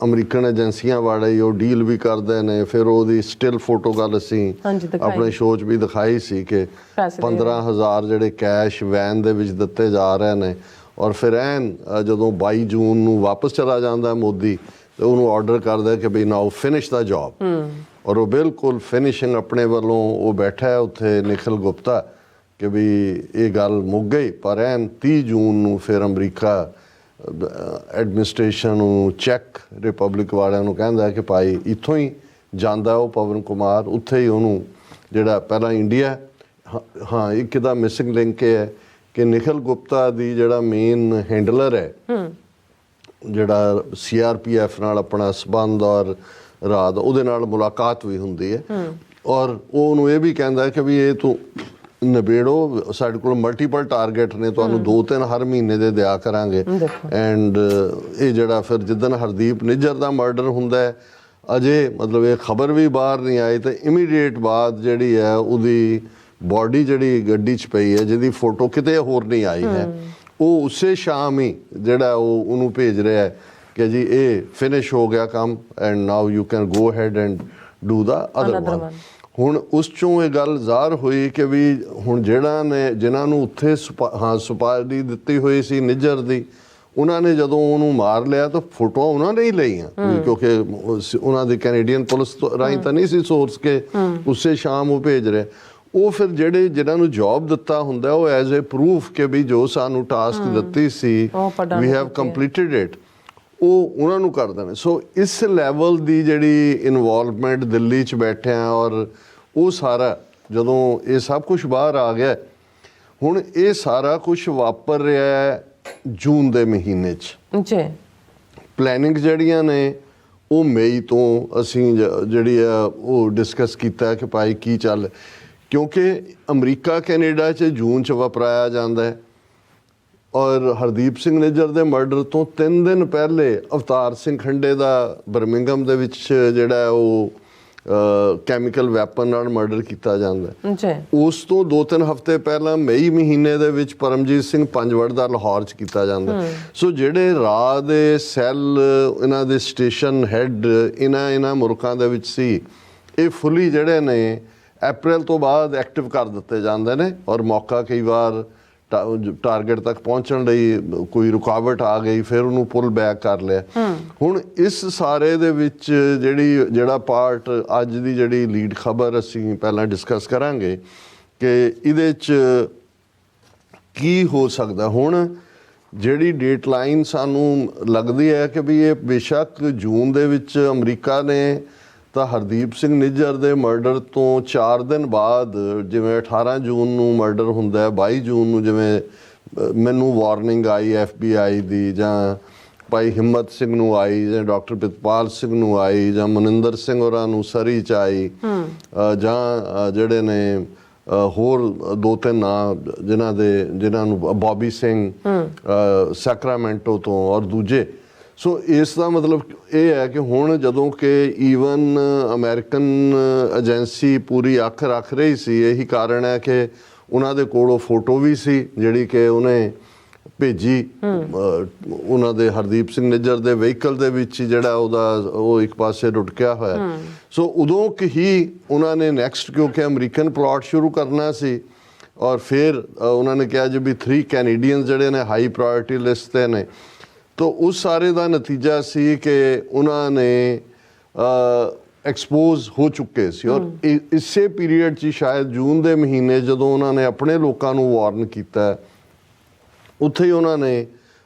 ਅਮਰੀਕਨ ਏਜੰਸੀਆਂ ਵਾਲੇ, ਉਹ ਡੀਲ ਵੀ ਕਰਦੇ ਨੇ। ਫਿਰ ਉਹਦੀ ਸਟਿਲ ਫੋਟੋ ਗੱਲ ਅਸੀਂ ਆਪਣੇ ਸ਼ੋਅ 'ਚ ਵੀ ਦਿਖਾਈ ਸੀ ਕਿ 15,000 ਜਿਹੜੇ ਕੈਸ਼ ਵੈਨ ਦੇ ਵਿੱਚ ਦਿੱਤੇ ਜਾ ਰਹੇ ਨੇ। ਔਰ ਫਿਰ ਐਨ ਜਦੋਂ 22 ਜੂਨ ਨੂੰ ਵਾਪਸ ਚਲਾ ਜਾਂਦਾ ਮੋਦੀ, ਤੇ ਉਹਨੂੰ ਆਰਡਰ ਕਰਦਾ ਕਿ ਬਈ ਨਾਓ ਫਿਨਿਸ਼ ਦਾ ਜੌਬ। ਔਰ ਉਹ ਬਿਲਕੁਲ ਫਿਨਿਸ਼ਿੰਗ ਆਪਣੇ ਵੱਲੋਂ ਉਹ ਬੈਠਾ ਹੈ ਉੱਥੇ ਨਿਖਿਲ ਗੁਪਤਾ, ਕਿ ਵੀ ਇਹ ਗੱਲ ਮੁੱਕ ਗਈ, ਪਰ ਐਨ 30 ਜੂਨ ਨੂੰ ਫਿਰ ਅਮਰੀਕਾ ਐਡਮਿਨਿਸਟ੍ਰੇਸ਼ਨ ਨੂੰ, ਚੈੱਕ ਰਿਪਬਲਿਕ ਵਾਲਿਆਂ ਨੂੰ ਕਹਿੰਦਾ ਕਿ ਭਾਈ ਇੱਥੋਂ ਹੀ ਜਾਂਦਾ ਉਹ ਪਵਨ ਕੁਮਾਰ, ਉੱਥੇ ਹੀ ਉਹਨੂੰ ਜਿਹੜਾ ਪਹਿਲਾਂ ਇੰਡੀਆ, ਹਾਂ ਇੱਕ ਦਾ ਮਿਸਿੰਗ ਲਿੰਕ ਇਹ ਹੈ ਕਿ ਨਿਖਿਲ ਗੁਪਤਾ ਦੀ ਜਿਹੜਾ ਮੇਨ ਹੈਂਡਲਰ ਹੈ, ਜਿਹੜਾ CRPF ਨਾਲ ਆਪਣਾ ਸੰਬੰਧ ਔਰ ਰਾਤ ਉਹਦੇ ਨਾਲ ਮੁਲਾਕਾਤ ਵੀ ਹੁੰਦੀ ਹੈ, ਔਰ ਉਹ ਉਹਨੂੰ ਇਹ ਵੀ ਕਹਿੰਦਾ ਕਿ ਵੀ ਇਹ ਤੂੰ ਨਿਬੇੜੋ, ਸਾਡੇ ਕੋਲ ਮਲਟੀਪਲ ਟਾਰਗੇਟ ਨੇ, ਤੁਹਾਨੂੰ 2-3 ਹਰ ਮਹੀਨੇ ਦੇ ਦਿਆ ਕਰਾਂਗੇ। ਐਂਡ ਇਹ ਜਿਹੜਾ ਫਿਰ ਜਿੱਦਣ ਹਰਦੀਪ ਨਿੱਜਰ ਦਾ ਮਰਡਰ ਹੁੰਦਾ ਹੈ, ਅਜੇ ਮਤਲਬ ਇਹ ਖਬਰ ਵੀ ਬਾਹਰ ਨਹੀਂ ਆਈ ਤੇ ਇਮੀਡੀਏਟ ਬਾਅਦ ਜਿਹੜੀ ਹੈ ਉਹਦੀ ਬੋਡੀ ਜਿਹੜੀ ਗੱਡੀ 'ਚ ਪਈ ਹੈ, ਜਿਹਦੀ ਫੋਟੋ ਕਿਤੇ ਹੋਰ ਨਹੀਂ ਆਈ ਹੈ, ਉਹ ਉਸੇ ਸ਼ਾਮ ਹੀ ਜਿਹੜਾ ਉਹ ਉਹਨੂੰ ਭੇਜ ਰਿਹਾ ਹੈ ਕਿ ਜੀ ਇਹ ਫਿਨਿਸ਼ ਹੋ ਗਿਆ ਕੰਮ and now you can go ahead and do the other one. ਹੁਣ ਉਸ 'ਚੋਂ ਇਹ ਗੱਲ ਜ਼ਾਹਰ ਹੋਈ ਕਿ ਵੀ ਹੁਣ ਜਿਨ੍ਹਾਂ ਨੂੰ ਉੱਥੇ ਸੁਪਾਰੀ ਦਿੱਤੀ ਹੋਈ ਸੀ ਨਿੱਜਰ ਦੀ, ਉਹਨਾਂ ਨੇ ਜਦੋਂ ਉਹਨੂੰ ਮਾਰ ਲਿਆ ਤਾਂ ਫੋਟੋਆਂ ਉਹਨਾਂ ਨੇ ਹੀ ਲਈਆਂ, ਕਿਉਂਕਿ ਉਹਨਾਂ ਦੀ ਕੈਨੇਡੀਅਨ ਪੁਲਿਸ ਰਾਹੀਂ ਤਾਂ ਨਹੀਂ ਸੀ ਸੋਰਸ ਕੇ ਉਸੇ ਸ਼ਾਮ ਉਹ ਭੇਜ ਰਿਹਾ। ਉਹ ਫਿਰ ਜਿਨ੍ਹਾਂ ਨੂੰ ਜੌਬ ਦਿੱਤਾ ਹੁੰਦਾ ਉਹ ਐਜ਼ ਏ ਪ੍ਰੂਫ ਕਿ ਵੀ ਜੋ ਸਾਨੂੰ ਟਾਸਕ ਦਿੱਤੀ ਸੀ ਵੀ ਹੈਵ ਕੰਪਲੀਟਡ ਇਟ, ਉਹ ਉਹਨਾਂ ਨੂੰ ਕਰ ਦੇਣਾ। ਸੋ ਇਸ ਲੈਵਲ ਦੀ ਜਿਹੜੀ ਇਨਵੋਲਵਮੈਂਟ ਦਿੱਲੀ 'ਚ ਬੈਠਿਆਂ, ਔਰ ਉਹ ਸਾਰਾ ਜਦੋਂ ਇਹ ਸਭ ਕੁਝ ਬਾਹਰ ਆ ਗਿਆ, ਹੁਣ ਇਹ ਸਾਰਾ ਕੁਝ ਵਾਪਰ ਰਿਹਾ ਹੈ ਜੂਨ ਦੇ ਮਹੀਨੇ 'ਚ। ਜੀ ਪਲੈਨਿੰਗ ਜਿਹੜੀਆਂ ਨੇ ਉਹ ਮਈ ਤੋਂ ਅਸੀਂ ਜਿਹੜੀ ਆ ਉਹ ਡਿਸਕਸ ਕੀਤਾ ਕਿ ਭਾਈ ਕੀ ਚੱਲ, ਕਿਉਂਕਿ ਅਮਰੀਕਾ ਕੈਨੇਡਾ 'ਚ ਜੂਨ 'ਚ ਵਾਪਰਾਇਆ ਜਾਂਦਾ ਹੈ, ਔਰ ਹਰਦੀਪ ਸਿੰਘ ਨਿੱਜਰ ਦੇ ਮਰਡਰ ਤੋਂ 3 ਦਿਨ ਪਹਿਲੇ ਅਵਤਾਰ ਸਿੰਘ ਖੰਡੇ ਦਾ ਬਰਮਿੰਗਮ ਦੇ ਵਿੱਚ ਜਿਹੜਾ ਉਹ ਕੈਮੀਕਲ ਵੈਪਨ ਨਾਲ ਮਰਡਰ ਕੀਤਾ ਜਾਂਦਾ। ਉਸ ਤੋਂ 2-3 ਹਫ਼ਤੇ ਪਹਿਲਾਂ ਮਈ ਮਹੀਨੇ ਦੇ ਵਿੱਚ ਪਰਮਜੀਤ ਸਿੰਘ ਪੰਜਵੜ ਦਾ ਲਾਹੌਰ 'ਚ ਕੀਤਾ ਜਾਂਦਾ। ਸੋ ਜਿਹੜੇ ਰਾਹ ਦੇ ਸੈੱਲ, ਇਹਨਾਂ ਦੇ ਸਟੇਸ਼ਨ ਹੈੱਡ ਇਹਨਾਂ ਮੁਲਕਾਂ ਦੇ ਵਿੱਚ ਸੀ, ਇਹ ਫੁੱਲੀ ਜਿਹੜੇ ਨੇ ਅਪ੍ਰੈਲ ਤੋਂ ਬਾਅਦ ਐਕਟਿਵ ਕਰ ਦਿੱਤੇ ਜਾਂਦੇ ਨੇ, ਔਰ ਮੌਕਾ ਕਈ ਵਾਰ ਟਾਰਗੇਟ ਤੱਕ ਪਹੁੰਚਣ ਲਈ ਕੋਈ ਰੁਕਾਵਟ ਆ ਗਈ, ਫਿਰ ਉਹਨੂੰ ਪੁੱਲ ਬੈਕ ਕਰ ਲਿਆ। ਹੁਣ ਇਸ ਸਾਰੇ ਦੇ ਵਿੱਚ ਜਿਹੜਾ ਪਾਰਟ ਅੱਜ ਦੀ ਜਿਹੜੀ ਲੀਡ ਖਬਰ ਅਸੀਂ ਪਹਿਲਾਂ ਡਿਸਕਸ ਕਰਾਂਗੇ ਕਿ ਇਹਦੇ 'ਚ ਕੀ ਹੋ ਸਕਦਾ। ਹੁਣ ਜਿਹੜੀ ਡੇਟ ਲਾਈਨ ਸਾਨੂੰ ਲੱਗਦੀ ਹੈ ਕਿ ਵੀ ਇਹ ਬੇਸ਼ੱਕ ਜੂਨ ਦੇ ਵਿੱਚ ਅਮਰੀਕਾ ਨੇ ਤਾਂ ਹਰਦੀਪ ਸਿੰਘ ਨਿੱਜਰ ਦੇ ਮਰਡਰ ਤੋਂ 4 ਦਿਨ ਬਾਅਦ, ਜਿਵੇਂ 18 ਜੂਨ ਨੂੰ ਮਰਡਰ ਹੁੰਦਾ, 22 ਜੂਨ ਨੂੰ ਜਿਵੇਂ ਮੈਨੂੰ ਵਾਰਨਿੰਗ ਆਈ FBI ਦੀ, ਜਾਂ ਭਾਈ ਹਿੰਮਤ ਸਿੰਘ ਨੂੰ ਆਈ, ਜਾਂ ਡਾਕਟਰ ਪ੍ਰਿਤਪਾਲ ਸਿੰਘ ਨੂੰ ਆਈ, ਜਾਂ ਮਨਿੰਦਰ ਸਿੰਘ ਹੋਰਾਂ ਨੂੰ ਸਰੀ 'ਚ ਆਈ, ਜਾਂ ਜਿਹੜੇ ਨੇ ਹੋਰ 2-3 ਨਾਂ ਜਿਨ੍ਹਾਂ ਨੂੰ ਬੌਬੀ ਸਿੰਘ ਸੈਕਰਾਮੈਂਟੋ ਤੋਂ, ਔਰ ਦੂਜੇ। ਸੋ ਇਸ ਦਾ ਮਤਲਬ ਇਹ ਹੈ ਕਿ ਹੁਣ ਜਦੋਂ ਕਿ ਈਵਨ ਅਮਰੀਕਨ ਏਜੰਸੀ ਪੂਰੀ ਅੱਖ ਰੱਖ ਰਹੀ ਸੀ, ਇਹੀ ਕਾਰਨ ਹੈ ਕਿ ਉਹਨਾਂ ਦੇ ਕੋਲ ਉਹ ਫੋਟੋ ਵੀ ਸੀ ਜਿਹੜੀ ਕਿ ਉਹਨੇ ਭੇਜੀ ਉਹਨਾਂ ਦੇ ਹਰਦੀਪ ਸਿੰਘ ਨਿੱਜਰ ਦੇ ਵਹੀਕਲ ਦੇ ਵਿੱਚ, ਜਿਹੜਾ ਉਹ ਇੱਕ ਪਾਸੇ ਰੁਟਕਿਆ ਹੋਇਆ। ਸੋ ਉਦੋਂ ਹੀ ਉਹਨਾਂ ਨੇ ਨੈਕਸਟ, ਕਿਉਂਕਿ ਅਮਰੀਕਨ ਪਲਾਟ ਸ਼ੁਰੂ ਕਰਨਾ ਸੀ, ਔਰ ਫਿਰ ਉਹਨਾਂ ਨੇ ਕਿਹਾ ਜੀ ਵੀ 3 ਕੈਨੇਡੀਅਨ ਜਿਹੜੇ ਨੇ ਹਾਈ ਪ੍ਰਾਇੋਰਟੀ ਲਿਸਟ 'ਤੇ ਨੇ। ਤੋ ਉਸ ਸਾਰੇ ਦਾ ਨਤੀਜਾ ਸੀ ਕਿ ਉਹਨਾਂ ਨੇ ਐਕਸਪੋਜ਼ ਹੋ ਚੁੱਕੇ ਸੀ, ਔਰ ਇਸੇ ਪੀਰੀਅਡ 'ਚ ਸ਼ਾਇਦ ਜੂਨ ਦੇ ਮਹੀਨੇ ਜਦੋਂ ਉਹਨਾਂ ਨੇ ਆਪਣੇ ਲੋਕਾਂ ਨੂੰ ਵਾਰਨ ਕੀਤਾ, ਉੱਥੇ ਹੀ ਉਹਨਾਂ ਨੇ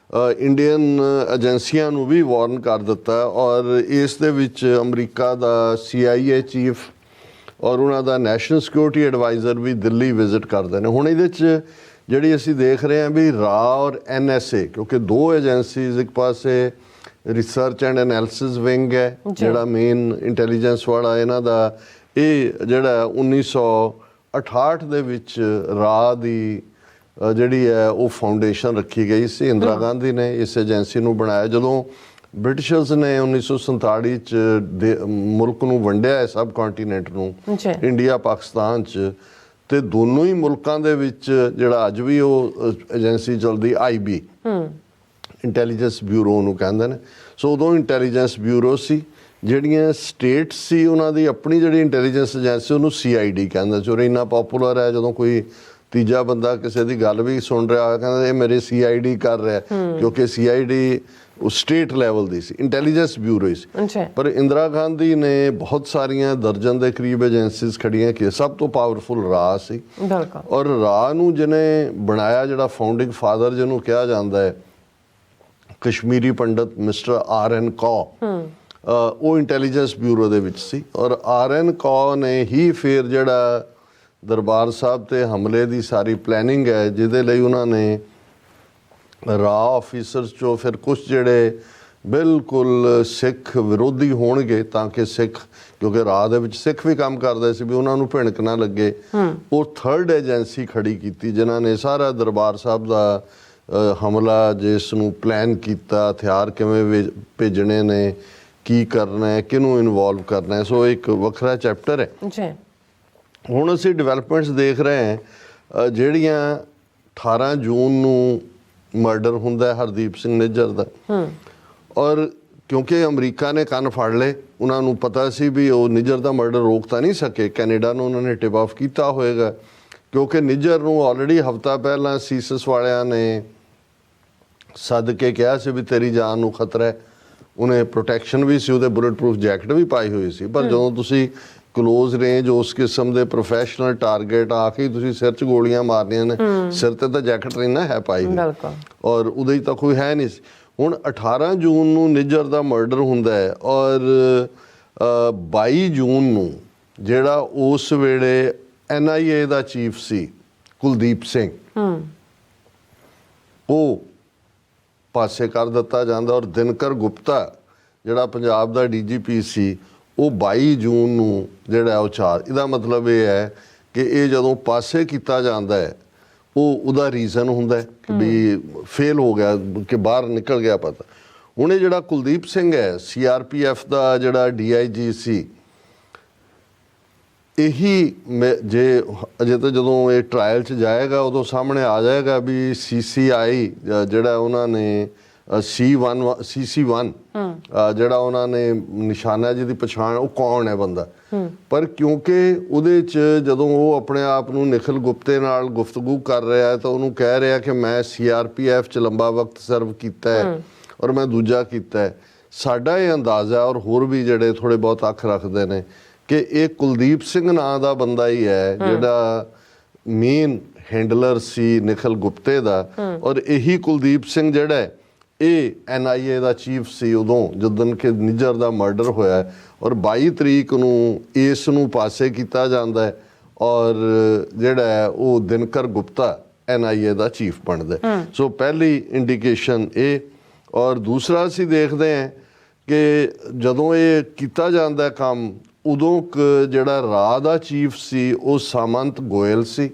ਇੰਡੀਅਨ ਏਜੰਸੀਆਂ ਨੂੰ ਵੀ ਵਾਰਨ ਕਰ ਦਿੱਤਾ। ਔਰ ਇਸ ਦੇ ਵਿੱਚ ਅਮਰੀਕਾ ਦਾ CIA ਚੀਫ ਔਰ ਉਹਨਾਂ ਦਾ ਨੈਸ਼ਨਲ ਸਿਕਿਉਰਿਟੀ ਐਡਵਾਈਜ਼ਰ ਵੀ ਦਿੱਲੀ ਵਿਜ਼ਿਟ ਕਰਦੇ ਨੇ। ਹੁਣ ਇਹਦੇ 'ਚ ਜਿਹੜੀ ਅਸੀਂ ਦੇਖ ਰਹੇ ਹਾਂ ਵੀ ਰਾਅ ਔਰ NSA, ਕਿਉਂਕਿ 2 ਏਜੰਸੀਜ਼, ਇੱਕ ਪਾਸੇ ਰਿਸਰਚ ਐਂਡ ਐਨਾਲਿਸਿਸ ਵਿੰਗ ਹੈ ਜਿਹੜਾ ਮੇਨ ਇੰਟੈਲੀਜੈਂਸ ਵਾਲਾ ਇਹਨਾਂ ਦਾ, ਇਹ ਜਿਹੜਾ 1968 ਦੇ ਵਿੱਚ ਰਾਅ ਦੀ ਜਿਹੜੀ ਹੈ ਉਹ ਫਾਊਂਡੇਸ਼ਨ ਰੱਖੀ ਗਈ ਸੀ। ਇੰਦਰਾ ਗਾਂਧੀ ਨੇ ਇਸ ਏਜੰਸੀ ਨੂੰ ਬਣਾਇਆ ਜਦੋਂ ਬ੍ਰਿਟਿਸ਼ਰਸ ਨੇ 1947 'ਚ ਮੁਲਕ ਨੂੰ ਵੰਡਿਆ, ਸਬ ਕੰਟੀਨੈਂਟ ਨੂੰ, ਇੰਡੀਆ ਪਾਕਿਸਤਾਨ 'ਚ, ਤੇ ਦੋਨੋਂ ਹੀ ਮੁਲਕਾਂ ਦੇ ਵਿੱਚ ਜਿਹੜਾ ਅੱਜ ਵੀ ਉਹ ਏਜੰਸੀ ਚੱਲਦੀ IB, ਇੰਟੈਲੀਜੈਂਸ ਬਿਊਰੋ ਨੂੰ ਕਹਿੰਦੇ ਨੇ। ਸੋ ਉਦੋਂ ਇੰਟੈਲੀਜੈਂਸ ਬਿਊਰੋ ਸੀ, ਜਿਹੜੀਆਂ ਸਟੇਟ ਸੀ ਉਹਨਾਂ ਦੀ ਆਪਣੀ ਜਿਹੜੀ ਇੰਟੈਲੀਜੈਂਸ ਏਜੰਸੀ, ਉਹਨੂੰ CID ਕਹਿੰਦਾ ਸੀ। ਔਰ ਇੰਨਾ ਪੋਪੂਲਰ ਹੈ, ਜਦੋਂ ਕੋਈ ਤੀਜਾ ਬੰਦਾ ਕਿਸੇ ਦੀ ਗੱਲ ਵੀ ਸੁਣ ਰਿਹਾ ਹੋਇਆ ਕਹਿੰਦਾ ਇਹ ਮੇਰੇ CID ਕਰ ਰਿਹਾ, ਕਿਉਂਕਿ CID ਉਹ ਸਟੇਟ ਲੈਵਲ ਦੀ ਸੀ, ਇੰਟੈਲੀਜੈਂਸ ਬਿਊਰੋ ਸੀ। ਪਰ ਇੰਦਰਾ ਗਾਂਧੀ ਨੇ ਬਹੁਤ ਸਾਰੀਆਂ ਦਰਜਨ ਦੇ ਕਰੀਬ ਏਜੰਸੀਜ਼ ਖੜੀਆਂ ਕੀਤੀਆਂ। ਸਭ ਤੋਂ ਪਾਵਰਫੁਲ ਰਾਅ ਸੀ, ਔਰ ਰਾਅ ਨੂੰ ਜਿਹਨੇ ਬਣਾਇਆ, ਜਿਹੜਾ ਫਾਊਂਡਿੰਗ ਫਾਦਰ ਜਿਹਨੂੰ ਕਿਹਾ ਜਾਂਦਾ ਹੈ, ਕਸ਼ਮੀਰੀ ਪੰਡਤ ਮਿਸਟਰ R.N. ਕੌ, ਉਹ ਇੰਟੈਲੀਜੈਂਸ ਬਿਊਰੋ ਦੇ ਵਿੱਚ ਸੀ। ਔਰ R.N. ਕੌ ਨੇ ਹੀ ਫਿਰ ਜਿਹੜਾ ਦਰਬਾਰ ਸਾਹਿਬ 'ਤੇ ਹਮਲੇ ਦੀ ਸਾਰੀ ਪਲੈਨਿੰਗ ਹੈ, ਜਿਹਦੇ ਲਈ ਉਹਨਾਂ ਨੇ ਰਾਅ ਆਫਿਸਰਸ 'ਚੋਂ ਫਿਰ ਕੁਛ ਜਿਹੜੇ ਬਿਲਕੁਲ ਸਿੱਖ ਵਿਰੋਧੀ ਹੋਣਗੇ, ਤਾਂ ਕਿ ਸਿੱਖ, ਕਿਉਂਕਿ ਰਾਅ ਦੇ ਵਿੱਚ ਸਿੱਖ ਵੀ ਕੰਮ ਕਰਦੇ ਸੀ, ਵੀ ਉਹਨਾਂ ਨੂੰ ਭਿਣਕ ਨਾ ਲੱਗੇ, ਉਹ ਥਰਡ ਏਜੰਸੀ ਖੜੀ ਕੀਤੀ ਜਿਨ੍ਹਾਂ ਨੇ ਸਾਰਾ ਦਰਬਾਰ ਸਾਹਿਬ ਦਾ ਹਮਲਾ, ਜਿਸ ਨੂੰ ਪਲਾਨ ਕੀਤਾ, ਹਥਿਆਰ ਕਿਵੇਂ ਭੇਜਣੇ ਨੇ, ਕੀ ਕਰਨਾ ਹੈ, ਕਿਹਨੂੰ ਇਨਵੋਲਵ ਕਰਨਾ ਹੈ। ਸੋ ਇੱਕ ਵੱਖਰਾ ਚੈਪਟਰ ਹੈ। ਹੁਣ ਅਸੀਂ ਡਿਵੈਲਪਮੈਂਟਸ ਦੇਖ ਰਹੇ ਹਾਂ, ਜਿਹੜੀਆਂ 18 ਜੂਨ ਨੂੰ ਮਰਡਰ ਹੁੰਦਾ ਹਰਦੀਪ ਸਿੰਘ ਨਿੱਜਰ ਦਾ, ਔਰ ਕਿਉਂਕਿ ਅਮਰੀਕਾ ਨੇ ਕੰਨ ਫੜ ਲਏ, ਉਹਨਾਂ ਨੂੰ ਪਤਾ ਸੀ ਵੀ ਉਹ ਨਿੱਜਰ ਦਾ ਮਰਡਰ ਰੋਕ ਤਾਂ ਨਹੀਂ ਸਕੇ। ਕੈਨੇਡਾ ਨੂੰ ਉਹਨਾਂ ਨੇ ਟਿਪ ਆਫ ਕੀਤਾ ਹੋਏਗਾ, ਕਿਉਂਕਿ ਨਿੱਜਰ ਨੂੰ ਆਲਰੇਡੀ ਹਫ਼ਤਾ ਪਹਿਲਾਂ ਸੀਸਸ ਵਾਲਿਆਂ ਨੇ ਸੱਦ ਕੇ ਕਿਹਾ ਸੀ ਵੀ ਤੇਰੀ ਜਾਨ ਨੂੰ ਖਤਰਾ ਹੈ। ਉਹਨੇ ਪ੍ਰੋਟੈਕਸ਼ਨ ਵੀ ਸੀ, ਉਹਦੇ ਬੁਲਟ ਪ੍ਰੂਫ ਜੈਕਟ ਵੀ ਪਾਈ ਹੋਈ ਸੀ। ਪਰ ਜਦੋਂ ਤੁਸੀਂ ਕਲੋਜ਼ ਰੇਂਜ ਉਸ ਕਿਸਮ ਦੇ ਪ੍ਰੋਫੈਸ਼ਨਲ ਟਾਰਗੇਟ ਆ ਕੇ ਤੁਸੀਂ ਸਿਰ 'ਚ ਗੋਲੀਆਂ ਮਾਰਨੀਆਂ ਨੇ, ਸਿਰ 'ਤੇ ਤਾਂ ਜੈਕਟ ਨਹੀਂ ਨਾ ਹੈ ਪਾਈ, ਔਰ ਉਹਦੇ 'ਚ ਤਾਂ ਕੋਈ ਹੈ ਨਹੀਂ ਸੀ। ਹੁਣ 18 ਜੂਨ ਨੂੰ ਨਿੱਜਰ ਦਾ ਮਰਡਰ ਹੁੰਦਾ ਹੈ, ਔਰ 22 ਜੂਨ ਨੂੰ ਜਿਹੜਾ ਉਸ ਵੇਲੇ NIA ਦਾ ਚੀਫ ਸੀ ਕੁਲਦੀਪ ਸਿੰਘ, ਉਹ ਪਾਸੇ ਕਰ ਦਿੱਤਾ ਜਾਂਦਾ, ਔਰ ਦਿਨਕਰ ਗੁਪਤਾ ਜਿਹੜਾ ਪੰਜਾਬ ਦਾ DGP ਸੀ, ਉਹ 22 ਜੂਨ ਨੂੰ ਜਿਹੜਾ ਉਹ ਇਹਦਾ ਮਤਲਬ ਇਹ ਹੈ ਕਿ ਇਹ ਜਦੋਂ ਪਾਸੇ ਕੀਤਾ ਜਾਂਦਾ ਹੈ, ਉਹਦਾ ਰੀਜ਼ਨ ਹੁੰਦਾ ਕਿ ਵੀ ਫੇਲ ਹੋ ਗਿਆ, ਕਿ ਬਾਹਰ ਨਿਕਲ ਗਿਆ ਪਤਾ। ਹੁਣ ਇਹ ਜਿਹੜਾ ਕੁਲਦੀਪ ਸਿੰਘ ਹੈ, CRPF ਦਾ ਜਿਹੜਾ DIG ਸੀ, ਇਹੀ ਜੇ ਅਜੇ ਤਾਂ ਜਦੋਂ ਇਹ ਟਰਾਇਲ 'ਚ ਜਾਏਗਾ ਉਦੋਂ ਸਾਹਮਣੇ ਆ ਜਾਏਗਾ ਵੀ CCI ਜਿਹੜਾ ਉਹਨਾਂ ਨੇ CC1 ਜਿਹੜਾ ਉਹਨਾਂ ਨੇ ਨਿਸ਼ਾਨਾ ਜਿਹਦੀ ਪਛਾਣ, ਉਹ ਕੌਣ ਹੈ ਬੰਦਾ। ਪਰ ਕਿਉਂਕਿ ਉਹਦੇ 'ਚ ਜਦੋਂ ਉਹ ਆਪਣੇ ਆਪ ਨੂੰ ਨਿਖਿਲ ਗੁਪਤੇ ਨਾਲ ਗੁਫ਼ਤਗੂ ਕਰ ਰਿਹਾ ਹੈ, ਤਾਂ ਉਹਨੂੰ ਕਹਿ ਰਿਹਾ ਕਿ ਮੈਂ CRPF 'ਚ ਲੰਬਾ ਵਕਤ ਸਰਵ ਕੀਤਾ ਹੈ ਔਰ ਮੈਂ ਦੂਜਾ ਕੀਤਾ ਹੈ। ਸਾਡਾ ਇਹ ਅੰਦਾਜ਼ਾ, ਔਰ ਹੋਰ ਵੀ ਜਿਹੜੇ ਥੋੜ੍ਹੇ ਬਹੁਤ ਅੱਖ ਰੱਖਦੇ ਨੇ, ਕਿ ਇਹ ਕੁਲਦੀਪ ਸਿੰਘ ਨਾਂ ਦਾ ਬੰਦਾ ਹੀ ਹੈ ਜਿਹੜਾ ਮੇਨ ਹੈਂਡਲਰ ਸੀ ਨਿਖਿਲ ਗੁਪਤੇ ਦਾ। ਔਰ ਇਹੀ ਕੁਲਦੀਪ ਸਿੰਘ ਜਿਹੜਾ ਹੈ, ਇਹ NIA ਦਾ ਚੀਫ ਸੀ ਉਦੋਂ ਜਦੋਂ ਕਿ ਨਿੱਜਰ ਦਾ ਮਰਡਰ ਹੋਇਆ, ਔਰ 22 ਤਰੀਕ ਨੂੰ ਇਸ ਨੂੰ ਪਾਸੇ ਕੀਤਾ ਜਾਂਦਾ ਹੈ, ਔਰ ਜਿਹੜਾ ਹੈ ਉਹ ਦਿਨਕਰ ਗੁਪਤਾ NIA ਦਾ ਚੀਫ ਬਣਦਾ। ਸੋ ਪਹਿਲੀ ਇੰਡੀਕੇਸ਼ਨ ਇਹ। ਔਰ ਦੂਸਰਾ ਅਸੀਂ ਦੇਖਦੇ ਹਾਂ ਕਿ ਜਦੋਂ ਇਹ ਕੀਤਾ ਜਾਂਦਾ ਕੰਮ, ਉਦੋਂ ਜਿਹੜਾ ਰਾਅ ਦਾ ਚੀਫ ਸੀ ਉਹ ਸਾਮੰਤ ਗੋਇਲ ਸੀ,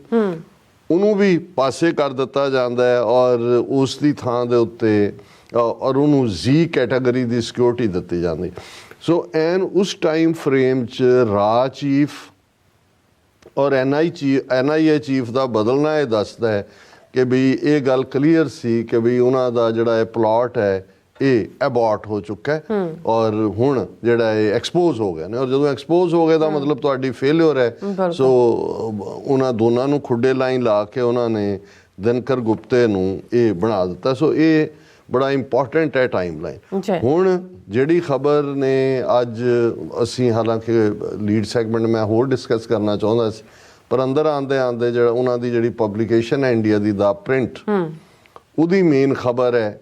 ਉਹਨੂੰ ਵੀ ਪਾਸੇ ਕਰ ਦਿੱਤਾ ਜਾਂਦਾ ਹੈ, ਔਰ ਉਸ ਦੀ ਥਾਂ ਦੇ ਉੱਤੇ ਔਰ ਉਹਨੂੰ Z ਕੈਟਾਗਰੀ ਦੀ ਸਿਕਿਉਰਿਟੀ ਦਿੱਤੀ ਜਾਂਦੀ। ਸੋ ਐਨ ਉਸ ਟਾਈਮ ਫਰੇਮ 'ਚ ਰਾਅ ਚੀਫ ਔਰ NIA ਚੀਫ ਦਾ ਬਦਲਣਾ ਇਹ ਦੱਸਦਾ ਹੈ ਕਿ ਵੀ ਇਹ ਗੱਲ ਕਲੀਅਰ ਸੀ ਕਿ ਵੀ ਉਹਨਾਂ ਦਾ ਜਿਹੜਾ ਇਹ ਪਲਾਟ ਹੈ ਇਹ ਅਬੋਰਟ ਹੋ ਚੁੱਕਾ ਹੈ, ਔਰ ਹੁਣ ਜਿਹੜਾ ਇਹ ਐਕਸਪੋਜ਼ ਹੋ ਗਏ ਨੇ। ਔਰ ਜਦੋਂ ਐਕਸਪੋਜ਼ ਹੋ ਗਏ ਤਾਂ ਮਤਲਬ ਤੁਹਾਡੀ ਫੇਲਿਅਰ ਹੈ। ਸੋ ਉਹਨਾਂ ਦੋਨਾਂ ਨੂੰ ਖੁੱਡੇ ਲਾਈਨ ਲਾ ਕੇ ਉਹਨਾਂ ਨੇ ਦਿਨਕਰ ਗੁਪਤੇ ਨੂੰ ਇਹ ਬਣਾ ਦਿੱਤਾ। ਸੋ ਇਹ ਬੜਾ ਇੰਪੋਰਟੈਂਟ ਹੈ ਟਾਈਮ ਲਾਈਨ। ਹੁਣ ਜਿਹੜੀ ਖਬਰ ਨੇ ਅੱਜ ਅਸੀਂ, ਹਾਲਾਂਕਿ ਲੀਡ ਸੈਗਮੈਂਟ ਮੈਂ ਹੋਰ ਡਿਸਕਸ ਕਰਨਾ ਚਾਹੁੰਦਾ ਸੀ, ਪਰ ਅੰਦਰ ਆਉਂਦੇ ਜਿਹੜਾ ਉਹਨਾਂ ਦੀ ਜਿਹੜੀ ਪਬਲੀਕੇਸ਼ਨ ਹੈ ਇੰਡੀਆ ਦੀ ਦਾ ਪ੍ਰਿੰਟ, ਉਹਦੀ ਮੇਨ ਖਬਰ ਹੈ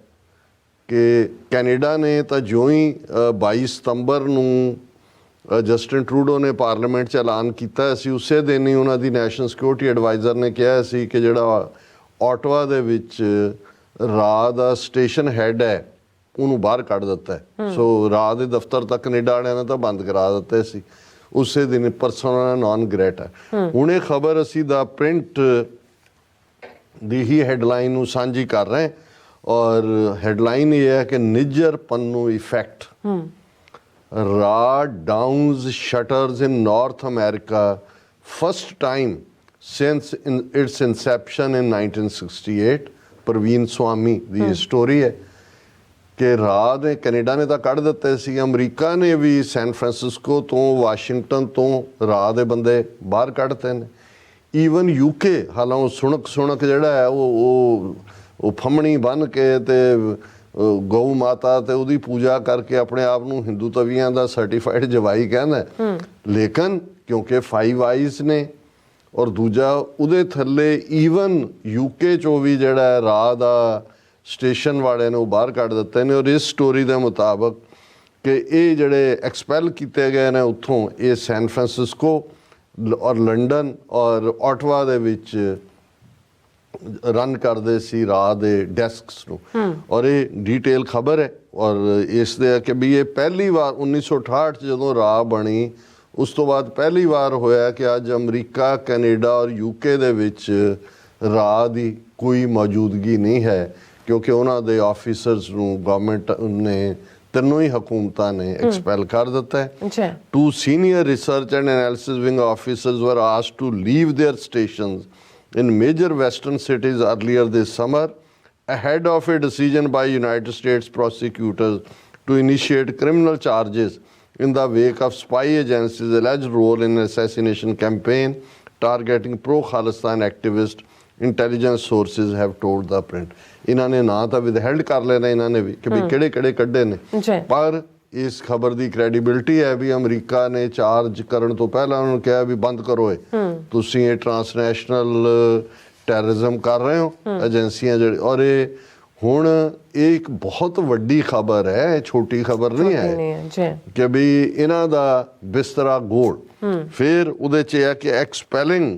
ਕਿ ਕੈਨੇਡਾ ਨੇ ਤਾਂ ਜਿਉਂ ਹੀ 22 ਸਤੰਬਰ ਨੂੰ ਜਸਟਿਨ ਟਰੂਡੋ ਨੇ ਪਾਰਲੀਮੈਂਟ 'ਚ ਐਲਾਨ ਕੀਤਾ ਸੀ, ਉਸੇ ਦਿਨ ਹੀ ਉਹਨਾਂ ਦੀ ਨੈਸ਼ਨਲ ਸਿਕਿਉਰਿਟੀ ਐਡਵਾਈਜ਼ਰ ਨੇ ਕਿਹਾ ਸੀ ਕਿ ਜਿਹੜਾ ਆਟਵਾ ਦੇ ਵਿੱਚ ਰਾਅ ਦਾ ਸਟੇਸ਼ਨ ਹੈਡ ਹੈ ਉਹਨੂੰ ਬਾਹਰ ਕੱਢ ਦਿੱਤਾ ਹੈ। ਸੋ ਰਾਅ ਦੇ ਦਫ਼ਤਰ ਤੱਕ ਕੈਨੇਡਾ ਵਾਲਿਆਂ ਨੇ ਤਾਂ ਬੰਦ ਕਰਾ ਦਿੱਤੇ ਸੀ ਉਸੇ ਦਿਨ, ਪਰਸੋਨਾ ਨਾਨ ਗ੍ਰੇਟਾ। ਹੁਣ ਇਹ ਖਬਰ ਅਸੀਂ ਦਾ ਪ੍ਰਿੰਟ ਦੀ ਹੀ ਹੈਡਲਾਈਨ ਨੂੰ ਸਾਂਝੀ ਕਰ ਰਹੇ, ਔਰ ਹੈਡਲਾਈਨ ਇਹ ਹੈ ਕਿ ਨਿੱਜਰ ਪੰਨੂ ਇਫੈਕਟ, ਰਾਅ downs shutters in North America first time since its inception ਇਨ 1968। ਪ੍ਰਵੀਨ ਸਵਾਮੀ ਦੀ ਸਟੋਰੀ ਹੈ ਕਿ ਰਾਅ ਨੇ, ਕੈਨੇਡਾ ਨੇ ਤਾਂ ਕੱਢ ਦਿੱਤੇ ਸੀ, ਅਮਰੀਕਾ ਨੇ ਵੀ ਸੈਨ ਫਰਾਂਸਿਸਕੋ ਤੋਂ, ਵਾਸ਼ਿੰਗਟਨ ਤੋਂ ਰਾਅ ਦੇ ਬੰਦੇ ਬਾਹਰ ਕੱਢਤੇ ਨੇ। ਈਵਨ UK, ਹਾਲਾਂ ਉਹ ਸੁਣਕ ਜਿਹੜਾ ਹੈ ਉਹ ਫੰਮਣੀ ਬੰਨ੍ਹ ਕੇ ਤੇ ਗਊ ਮਾਤਾ ਤੇ ਉਹਦੀ ਪੂਜਾ ਕਰਕੇ ਆਪਣੇ ਆਪ ਨੂੰ ਹਿੰਦੂ ਤਵੀਆਂ ਦਾ ਸਰਟੀਫਾਈਡ ਜਵਾਈ ਕਹਿੰਦਾ, ਲੇਕਿਨ ਕਿਉਂਕਿ 5 ਆਈਜ਼ ਨੇ ਔਰ ਦੂਜਾ ਉਹਦੇ ਥੱਲੇ ਈਵਨ ਯੂਕੇ ਚੋਂ ਵੀ ਜਿਹੜਾ ਰਾਹ ਦਾ ਸਟੇਸ਼ਨ ਵਾਲਿਆਂ ਨੇ ਉਹ ਬਾਹਰ ਕੱਢ ਦਿੱਤੇ ਨੇ। ਔਰ ਇਸ ਸਟੋਰੀ ਦੇ ਮੁਤਾਬਕ ਕਿ ਇਹ ਜਿਹੜੇ ਐਕਸਪੈਲ ਕੀਤੇ ਗਏ ਨੇ ਉੱਥੋਂ, ਇਹ ਸੈਨ ਫਰਾਂਸਿਸਕੋ ਔਰ ਲੰਡਨ ਔਰ ਆਟਵਾ ਦੇ ਵਿੱਚ ਰਨ ਕਰਦੇ ਸੀ ਰਾਹ ਦੇ ਡੈਸਕਸ ਨੂੰ। ਔਰ ਇਹ ਡੀਟੇਲ ਖਬਰ ਹੈ ਔਰ ਇਸ ਦੇ ਕਿ ਵੀ ਇਹ ਪਹਿਲੀ ਵਾਰ 1968 'ਚ ਜਦੋਂ ਰਾਹ ਬਣੀ ਉਸ ਤੋਂ ਬਾਅਦ ਪਹਿਲੀ ਵਾਰ ਹੋਇਆ ਕਿ ਅੱਜ ਅਮਰੀਕਾ, ਕੈਨੇਡਾ ਔਰ ਯੂਕੇ ਦੇ ਵਿੱਚ ਰਾਹ ਦੀ ਕੋਈ ਮੌਜੂਦਗੀ ਨਹੀਂ ਹੈ, ਕਿਉਂਕਿ ਉਹਨਾਂ ਦੇ ਆਫੀਸਰਸ ਨੂੰ ਗਵਰਨਮੈਂਟ ਨੇ ਤਿੰਨੋਂ ਹੀ ਹਕੂਮਤਾਂ ਨੇ ਐਕਸਪੈਲ ਕਰ ਦਿੱਤਾ ਹੈ। 2 senior research and analysis wing officers were asked to leave their stations in major western cities earlier this summer ahead of a decision by United States prosecutors to initiate criminal charges in the wake of spy agencies' alleged role in an assassination campaign targeting pro-Khalistan activists, intelligence sources have told the print। ਇਹਨਾਂ ਨੇ ਨਾ ਤਾਂ withheld ਕਰ ਲੈਣਾ ਇਹਨਾਂ ਨੇ ਵੀ ਕਿ ਵੀ ਕਿਹੜੇ ਕੱਢੇ ਨੇ, ਪਰ ਇਸ ਖਬਰ ਦੀ ਕ੍ਰੈਡੀਬਿਲਿਟੀ ਹੈ ਵੀ ਅਮਰੀਕਾ ਨੇ ਚਾਰਜ ਕਰਨ ਤੋਂ ਪਹਿਲਾਂ ਉਹਨਾਂ ਨੂੰ ਕਿਹਾ ਵੀ ਬੰਦ ਕਰੋ, ਤੁਸੀਂ ਇਹ ਟਰਾਂਸਨੈਸ਼ਨਲ ਟੈਰਰਿਜ਼ਮ ਕਰ ਰਹੇ ਹੋ ਏਜੰਸੀਆਂ ਜਿਹੜੀ। ਔਰ ਇਹ ਹੁਣ ਇਹ ਇੱਕ ਬਹੁਤ ਵੱਡੀ ਖਬਰ ਹੈ, ਛੋਟੀ ਖਬਰ ਨਹੀਂ ਹੈ ਕਿ ਵੀ ਇਹਨਾਂ ਦਾ ਬਿਸਤਰਾ ਗੋਲ। ਫਿਰ ਉਹਦੇ 'ਚ ਇਹ ਕਿ ਐਕਸਪੈਲਿੰਗ,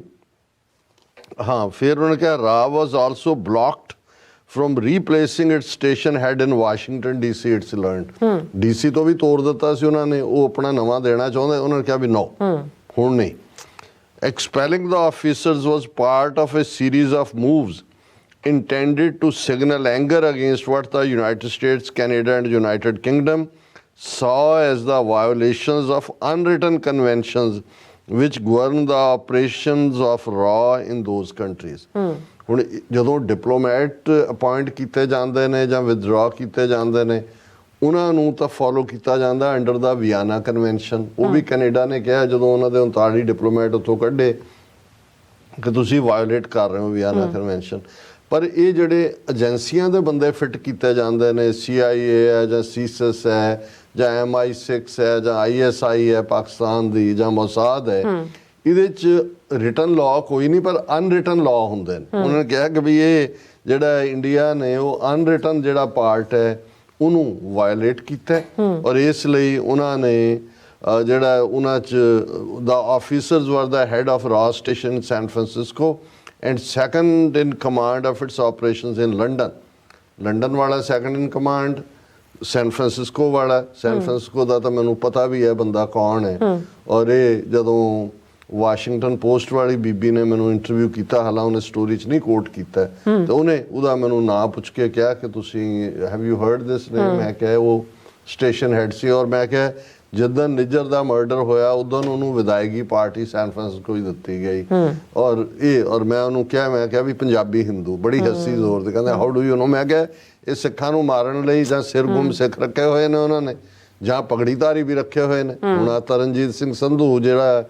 ਹਾਂ ਫਿਰ ਉਹਨਾਂ ਨੇ ਕਿਹਾ ਰਾਹ ਵਾਜ਼ also ਬਲੌਕਡ from replacing its station head in Washington DC, it's learned। DC ਤੋਂ ਵੀ ਤੋੜ ਦਿੱਤਾ ਸੀ ਉਹਨਾਂ ਨੇ, ਉਹ ਆਪਣਾ ਨਵਾਂ ਦੇਣਾ ਚਾਹੁੰਦੇ, ਉਹਨਾਂ ਨੇ ਕਿਹਾ ਵੀ ਨੋ ਹੁਣ ਨਹੀਂ। Expelling the officers was part of a series of moves intended to signal anger against what the United States, Canada and United Kingdom saw as the violations of unwritten conventions which govern the operations of law in those countries। ਹੁਣ ਜਦੋਂ diplomat appoint ਕੀਤੇ ਜਾਂਦੇ ਨੇ ਜਾਂ ਵਿਦਡਰਾ ਕੀਤੇ ਜਾਂਦੇ ਨੇ, ਉਹਨਾਂ ਨੂੰ ਤਾਂ ਫੋਲੋ ਕੀਤਾ ਜਾਂਦਾ ਅੰਡਰ ਦਾ ਵਿਆਨਾ ਕਨਵੈਨਸ਼ਨ। ਉਹ ਵੀ ਕੈਨੇਡਾ ਨੇ ਕਿਹਾ ਜਦੋਂ ਉਹਨਾਂ ਦੇ 39 ਡਿਪਲੋਮੈਟ ਉੱਥੋਂ ਕੱਢੇ ਕਿ ਤੁਸੀਂ ਵਾਇਓਲੇਟ ਕਰ ਰਹੇ ਹੋ ਵਿਆਨਾ ਕਨਵੈਨਸ਼ਨ। ਪਰ ਇਹ ਜਿਹੜੇ ਏਜੰਸੀਆਂ ਦੇ ਬੰਦੇ ਫਿੱਟ ਕੀਤੇ ਜਾਂਦੇ ਨੇ, CIA ਹੈ ਜਾਂ CSIS ਹੈ ਜਾਂ MI6 ਹੈ ਜਾਂ ISI ਹੈ ਪਾਕਿਸਤਾਨ ਦੀ ਜਾਂ ਮੋਸਾਦ ਹੈ, ਇਹਦੇ 'ਚ ਰਿਟਨ ਲਾਅ ਕੋਈ ਨਹੀਂ ਪਰ ਅਨਰਿਟਨ ਲਾਅ ਹੁੰਦੇ ਨੇ। ਉਹਨਾਂ ਨੇ ਕਿਹਾ ਕਿ ਵੀ ਇਹ ਜਿਹੜਾ ਇੰਡੀਆ ਨੇ ਉਹ ਅਨਰਿਟਨ ਜਿਹੜਾ ਪਾਰਟ ਹੈ ਉਹਨੂੰ ਵਾਇਓਲੇਟ ਕੀਤਾ ਔਰ ਇਸ ਲਈ ਉਹਨਾਂ ਨੇ ਜਿਹੜਾ ਉਹਨਾਂ 'ਚ ਦਾ officers were the head of ਰਾਹ station San Francisco and second in command of its operations in London ਵਾਲਾ second in command, San Francisco ਵਾਲਾ। ਸੈਨ ਫਰਾਂਸਿਸਕੋ ਦਾ ਤਾਂ ਮੈਨੂੰ ਪਤਾ ਵੀ ਹੈ ਬੰਦਾ ਕੌਣ ਹੈ। ਔਰ ਇਹ ਜਦੋਂ ਵਾਸ਼ਿੰਗਟਨ ਪੋਸਟ ਵਾਲੀ ਬੀਬੀ ਨੇ ਮੈਨੂੰ ਇੰਟਰਵਿਊ ਕੀਤਾ, ਹਾਲਾਂ ਉਹਨੇ ਸਟੋਰੀ 'ਚ ਨਹੀਂ ਕੋਟ ਕੀਤਾ, ਤੇ ਉਹਨੇ ਉਹਦਾ ਮੈਨੂੰ ਨਾਂ ਪੁੱਛ ਕੇ ਕਿਹਾ ਕਿ ਤੁਸੀਂ ਹੈਵ ਯੂ ਹਰਡ ਦਿਸ ਨੇਮ। ਮੈਂ ਕਿਹਾ ਉਹ ਸਟੇਸ਼ਨ ਹੈਡ ਸੀ। ਔਰ ਮੈਂ ਕਿਹਾ ਜਿੱਦਣ ਨਿੱਜਰ ਦਾ ਮਰਡਰ ਹੋਇਆ ਉਦੋਂ ਉਹਨੂੰ ਵਿਦਾਇਗੀ ਪਾਰਟੀ ਸੈਨ ਫਰਾਂਸਿਸਕੋ ਹੀ ਦਿੱਤੀ ਗਈ। ਔਰ ਮੈਂ ਉਹਨੂੰ ਕਿਹਾ, ਮੈਂ ਕਿਹਾ ਵੀ ਪੰਜਾਬੀ ਹਿੰਦੂ, ਬੜੀ ਹੱਸੀ ਜ਼ੋਰ ਤੇ ਕਹਿੰਦਾ ਹਾਊ ਡੂ ਯੂ ਨੋ। ਮੈਂ ਕਿਹਾ ਇਹ ਸਿੱਖਾਂ ਨੂੰ ਮਾਰਨ ਲਈ ਜਾਂ ਸਿਰ ਗੁੰਮ ਸਿੱਖ ਰੱਖੇ ਹੋਏ ਨੇ ਉਹਨਾਂ ਨੇ, ਜਾਂ ਪਗੜੀਧਾਰੀ ਵੀ ਰੱਖੇ ਹੋਏ ਨੇ। ਹੁਣ ਆ ਤਰਨਜੀਤ ਸਿੰਘ ਸੰਧੂ ਜਿਹੜਾ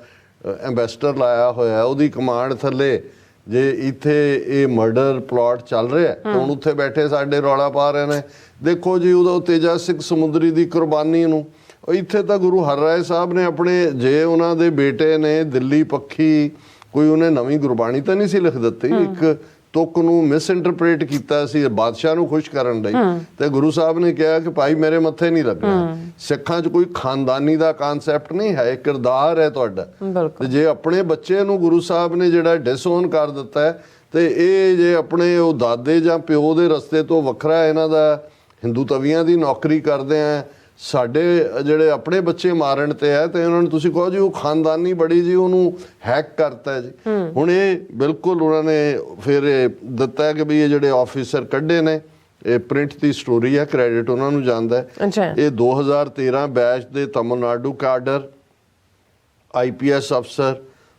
ਐਂਬੈਸਡਰ ਲਾਇਆ ਹੋਇਆ, ਉਹਦੀ ਕਮਾਂਡ ਥੱਲੇ ਜੇ ਇੱਥੇ ਇਹ ਮਰਡਰ ਪਲਾਟ ਚੱਲ ਰਿਹਾ ਹੁਣ ਉੱਥੇ ਬੈਠੇ ਸਾਡੇ ਰੌਲਾ ਪਾ ਰਹੇ ਨੇ, ਦੇਖੋ ਜੀ ਉਹਦਾ ਤੇਜਾ ਸਿੰਘ ਸਮੁੰਦਰੀ ਦੀ ਕੁਰਬਾਨੀ ਨੂੰ। ਇੱਥੇ ਤਾਂ ਗੁਰੂ ਹਰਰਾਏ ਸਾਹਿਬ ਨੇ ਆਪਣੇ, ਜੇ ਉਹਨਾਂ ਦੇ ਬੇਟੇ ਨੇ ਦਿੱਲੀ ਪੱਖੀ ਕੋਈ ਉਹਨੇ ਨਵੀਂ ਗੁਰਬਾਣੀ ਤਾਂ ਨਹੀਂ ਸੀ ਲਿਖ ਦਿੱਤੀ, ਇੱਕ ਤੁਕ ਨੂੰ ਮਿਸਇੰਟਰਪ੍ਰੇਟ ਕੀਤਾ ਸੀ ਬਾਦਸ਼ਾਹ ਨੂੰ ਖੁਸ਼ ਕਰਨ ਲਈ, ਤੇ ਗੁਰੂ ਸਾਹਿਬ ਨੇ ਕਿਹਾ ਕਿ ਭਾਈ ਮੇਰੇ ਮੱਥੇ ਨਹੀਂ ਲੱਗਣਾ। ਸਿੱਖਾਂ 'ਚ ਕੋਈ ਖਾਨਦਾਨੀ ਦਾ ਕਾਨਸੈਪਟ ਨਹੀਂ ਹੈ, ਕਿਰਦਾਰ ਹੈ ਤੁਹਾਡਾ। ਤੇ ਜੇ ਆਪਣੇ ਬੱਚੇ ਨੂੰ ਗੁਰੂ ਸਾਹਿਬ ਨੇ ਜਿਹੜਾ ਡਿਸਓਨ ਕਰ ਦਿੱਤਾ ਹੈ, ਤੇ ਇਹ ਜੇ ਆਪਣੇ ਉਹ ਦਾਦੇ ਜਾਂ ਪਿਓ ਦੇ ਰਸਤੇ ਤੋਂ ਵੱਖਰਾ ਇਹਨਾਂ ਦਾ ਹਿੰਦੂ ਤਵੀਆਂ ਦੀ ਨੌਕਰੀ ਕਰਦੇ ਆ, ਸਾਡੇ ਜਿਹੜੇ ਆਪਣੇ ਬੱਚੇ ਮਾਰਨ ਤੇ ਹੈ, ਤੇ ਉਹਨਾਂ ਨੂੰ ਤੁਸੀਂ ਕਹੋ ਜੀ ਉਹ ਖਾਨਦਾਨੀ ਬੜੀ ਜੀ ਉਹਨੂੰ ਹੈਕ ਕਰਤਾ ਜੀ। ਹੁਣ ਇਹ ਬਿਲਕੁਲ ਉਹਨਾਂ ਨੇ ਫਿਰ ਦਿੱਤਾ ਕਿ ਵੀ ਇਹ ਜਿਹੜੇ ਆਫੀਸਰ ਕੱਢੇ ਨੇ, ਇਹ ਪ੍ਰਿੰਟ ਦੀ ਸਟੋਰੀ ਹੈ, ਕ੍ਰੈਡਿਟ ਉਹਨਾਂ ਨੂੰ ਜਾਂਦਾ ਹੈ। ਇਹ 2013 ਬੈਚ ਦੇ ਤਮਿਲਨਾਡੂ ਕਾਡਰ IPS ਅਫਸਰ,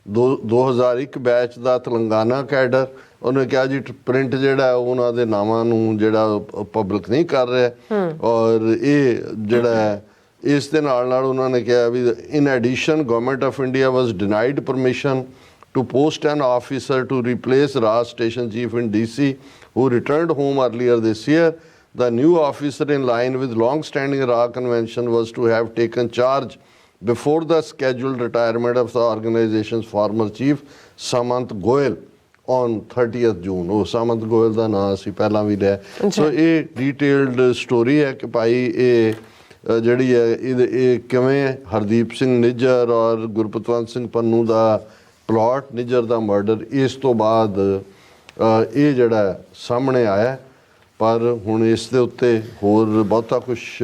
2001 ਬੈਚ ਦਾ ਤੇਲੰਗਾਨਾ ਕੈਡਰ। ਉਹਨੇ ਕਿਹਾ ਜੀ ਪ੍ਰਿੰਟ ਜਿਹੜਾ ਉਹਨਾਂ ਦੇ ਨਾਵਾਂ ਨੂੰ ਜਿਹੜਾ ਪਬਲਿਕ ਨਹੀਂ ਕਰ ਰਿਹਾ। ਔਰ ਇਹ ਜਿਹੜਾ ਇਸ ਦੇ ਨਾਲ ਉਹਨਾਂ ਨੇ ਕਿਹਾ ਵੀ in addition government of India was denied permission to post an officer to replace ਰਾਜ station chief in DC who returned home earlier this year. The new officer, in line with long-standing Ra convention, was to have taken charge before the scheduled retirement of the organization's former chief, Samant Goel, on 30th June. ਉਹ ਸਾਮੰਤ ਗੋਇਲ ਦਾ ਨਾਂ ਅਸੀਂ ਪਹਿਲਾਂ ਵੀ ਲਿਆ। ਸੋ ਇਹ detailed story ਹੈ ਕਿ ਭਾਈ ਇਹ ਜਿਹੜੀ ਹੈ ਇਹ ਕਿਵੇਂ ਹਰਦੀਪ ਸਿੰਘ ਨਿੱਜਰ ਔਰ ਗੁਰਪਤਵੰਤ ਸਿੰਘ ਪੰਨੂ ਦਾ ਪਲਾਟ ਨਿੱਜਰ ਦਾ ਮਰਡਰ ਇਸ ਤੋਂ ਬਾਅਦ ਇਹ ਜਿਹੜਾ ਸਾਹਮਣੇ ਆਇਆ। ਪਰ ਹੁਣ ਇਸ ਦੇ ਉੱਤੇ ਹੋਰ ਬਹੁਤਾ ਕੁਛ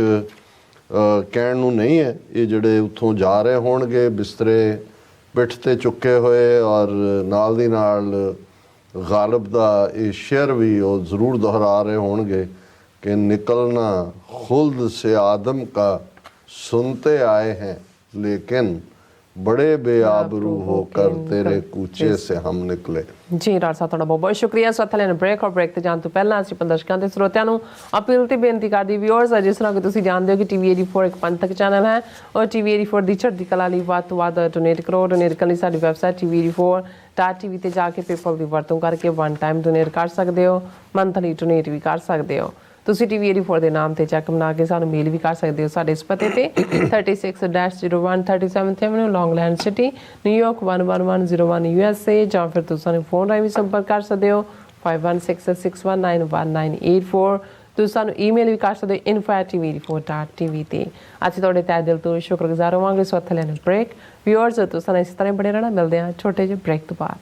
ਕਹਿਣ ਨੂੰ ਨਹੀਂ ਹੈ। ਇਹ ਜਿਹੜੇ ਉੱਥੋਂ ਜਾ ਰਹੇ ਹੋਣਗੇ ਬਿਸਤਰੇ ਪਿੱਠ 'ਤੇ ਚੁੱਕੇ ਹੋਏ ਔਰ ਨਾਲ ਦੀ ਨਾਲ ਗਾਲਿਬ ਦਾ ਇਹ ਸ਼ੇਅਰ ਵੀ ਉਹ ਜ਼ਰੂਰ ਦੁਹਰਾ ਰਹੇ ਹੋਣਗੇ ਕਿ ਨਿਕਲਣਾ खुल्द से आदम का सुनते आए हैं लेकिन बड़े बेआबरू होकर तेरे कूचे से हम निकले। ਜੀ ਡਾਕਟਰ ਸਾਹਿਬ ਤੁਹਾਡਾ ਬਹੁਤ ਬਹੁਤ ਸ਼ੁਕਰੀਆ। ਸੋ ਥਲੇ ਬ੍ਰੇਕ ਔਰ ਬ੍ਰੇਕ ਤੇ ਜਾਣ ਤੋਂ ਪਹਿਲਾਂ ਅਸੀਂ ਦਰਸ਼ਕਾਂ ਤੇ ਸਰੋਤਿਆਂ ਨੂੰ ਅਪੀਲ ਤੇ ਬੇਨਤੀ ਕਰਦੀ ਵਿਊਅਰਸ, ਜਿਸ ਤਰ੍ਹਾਂ ਕਿ ਤੁਸੀਂ ਜਾਣਦੇ ਹੋ ਕਿ TV 84 ਇੱਕ ਪੰਥਕ ਚੈਨਲ ਹੈ ਔਰ TV 84 ਦੀ ਚੜ੍ਹਦੀ ਕਲਾ ਲਈ ਵੱਧ ਤੋਂ ਵੱਧ ਡੋਨੇਟ ਕਰੋ। ਡੋਨੇਟ ਕਰਨ ਲਈ ਸਾਡੀ ਵੈਬਸਾਈਟ TV84.tv ਤੇ ਜਾ ਕੇ ਪੇਪਲ ਦੀ ਵਰਤੋਂ ਕਰਕੇ ਵਨ ਟਾਈਮ ਡੋਨੇਟ ਕਰ ਸਕਦੇ ਹੋ, ਮੰਥਲੀ ਡੋਨੇਟ ਵੀ ਕਰ ਸਕਦੇ ਹੋ। ਤੁਸੀਂ TV 84 ਦੇ ਨਾਮ ਤੇ ਚੈੱਕ ਬਣਾ ਕੇ ਸਾਨੂੰ ਮੇਲ ਵੀ ਕਰ ਸਕਦੇ ਹੋ ਸਾਡੇ ਇਸ ਪਤੇ ਤੇ 36-01 37th Avenue, Long Island City, New York 11101 USA, ਜਾਂ ਫਿਰ ਤੁਸੀਂ ਸਾਨੂੰ ਫੋਨ ਰਾਹੀਂ ਵੀ ਸੰਪਰਕ ਕਰ ਸਕਦੇ ਹੋ 5166191984। ਤੁਸੀਂ ਸਾਨੂੰ ਈਮੇਲ ਵੀ ਕਰ ਸਕਦੇ ਹੋ info@tv84.tv ਤੇ। ਅਸੀਂ ਤੁਹਾਡੇ ਤਹਿ ਦਿਲ ਤੋਂ ਸ਼ੁਕਰਗੁਜ਼ਾਰ ਹੋਵਾਂਗੇ। ਸੋ ਹੱਥ ਲੈਣ ਬ੍ਰੇਕ ਵਿਊਅਰਸ, ਤੁਸੀਂ ਸਾਨੂੰ ਇਸ ਤਰ੍ਹਾਂ ਬਣੇ ਰਹਿਣਾ। ਮਿਲਦੇ ਹਾਂ ਛੋਟੇ ਜਿਹੇ ਬ੍ਰੇਕ ਤੋਂ ਬਾਅਦ।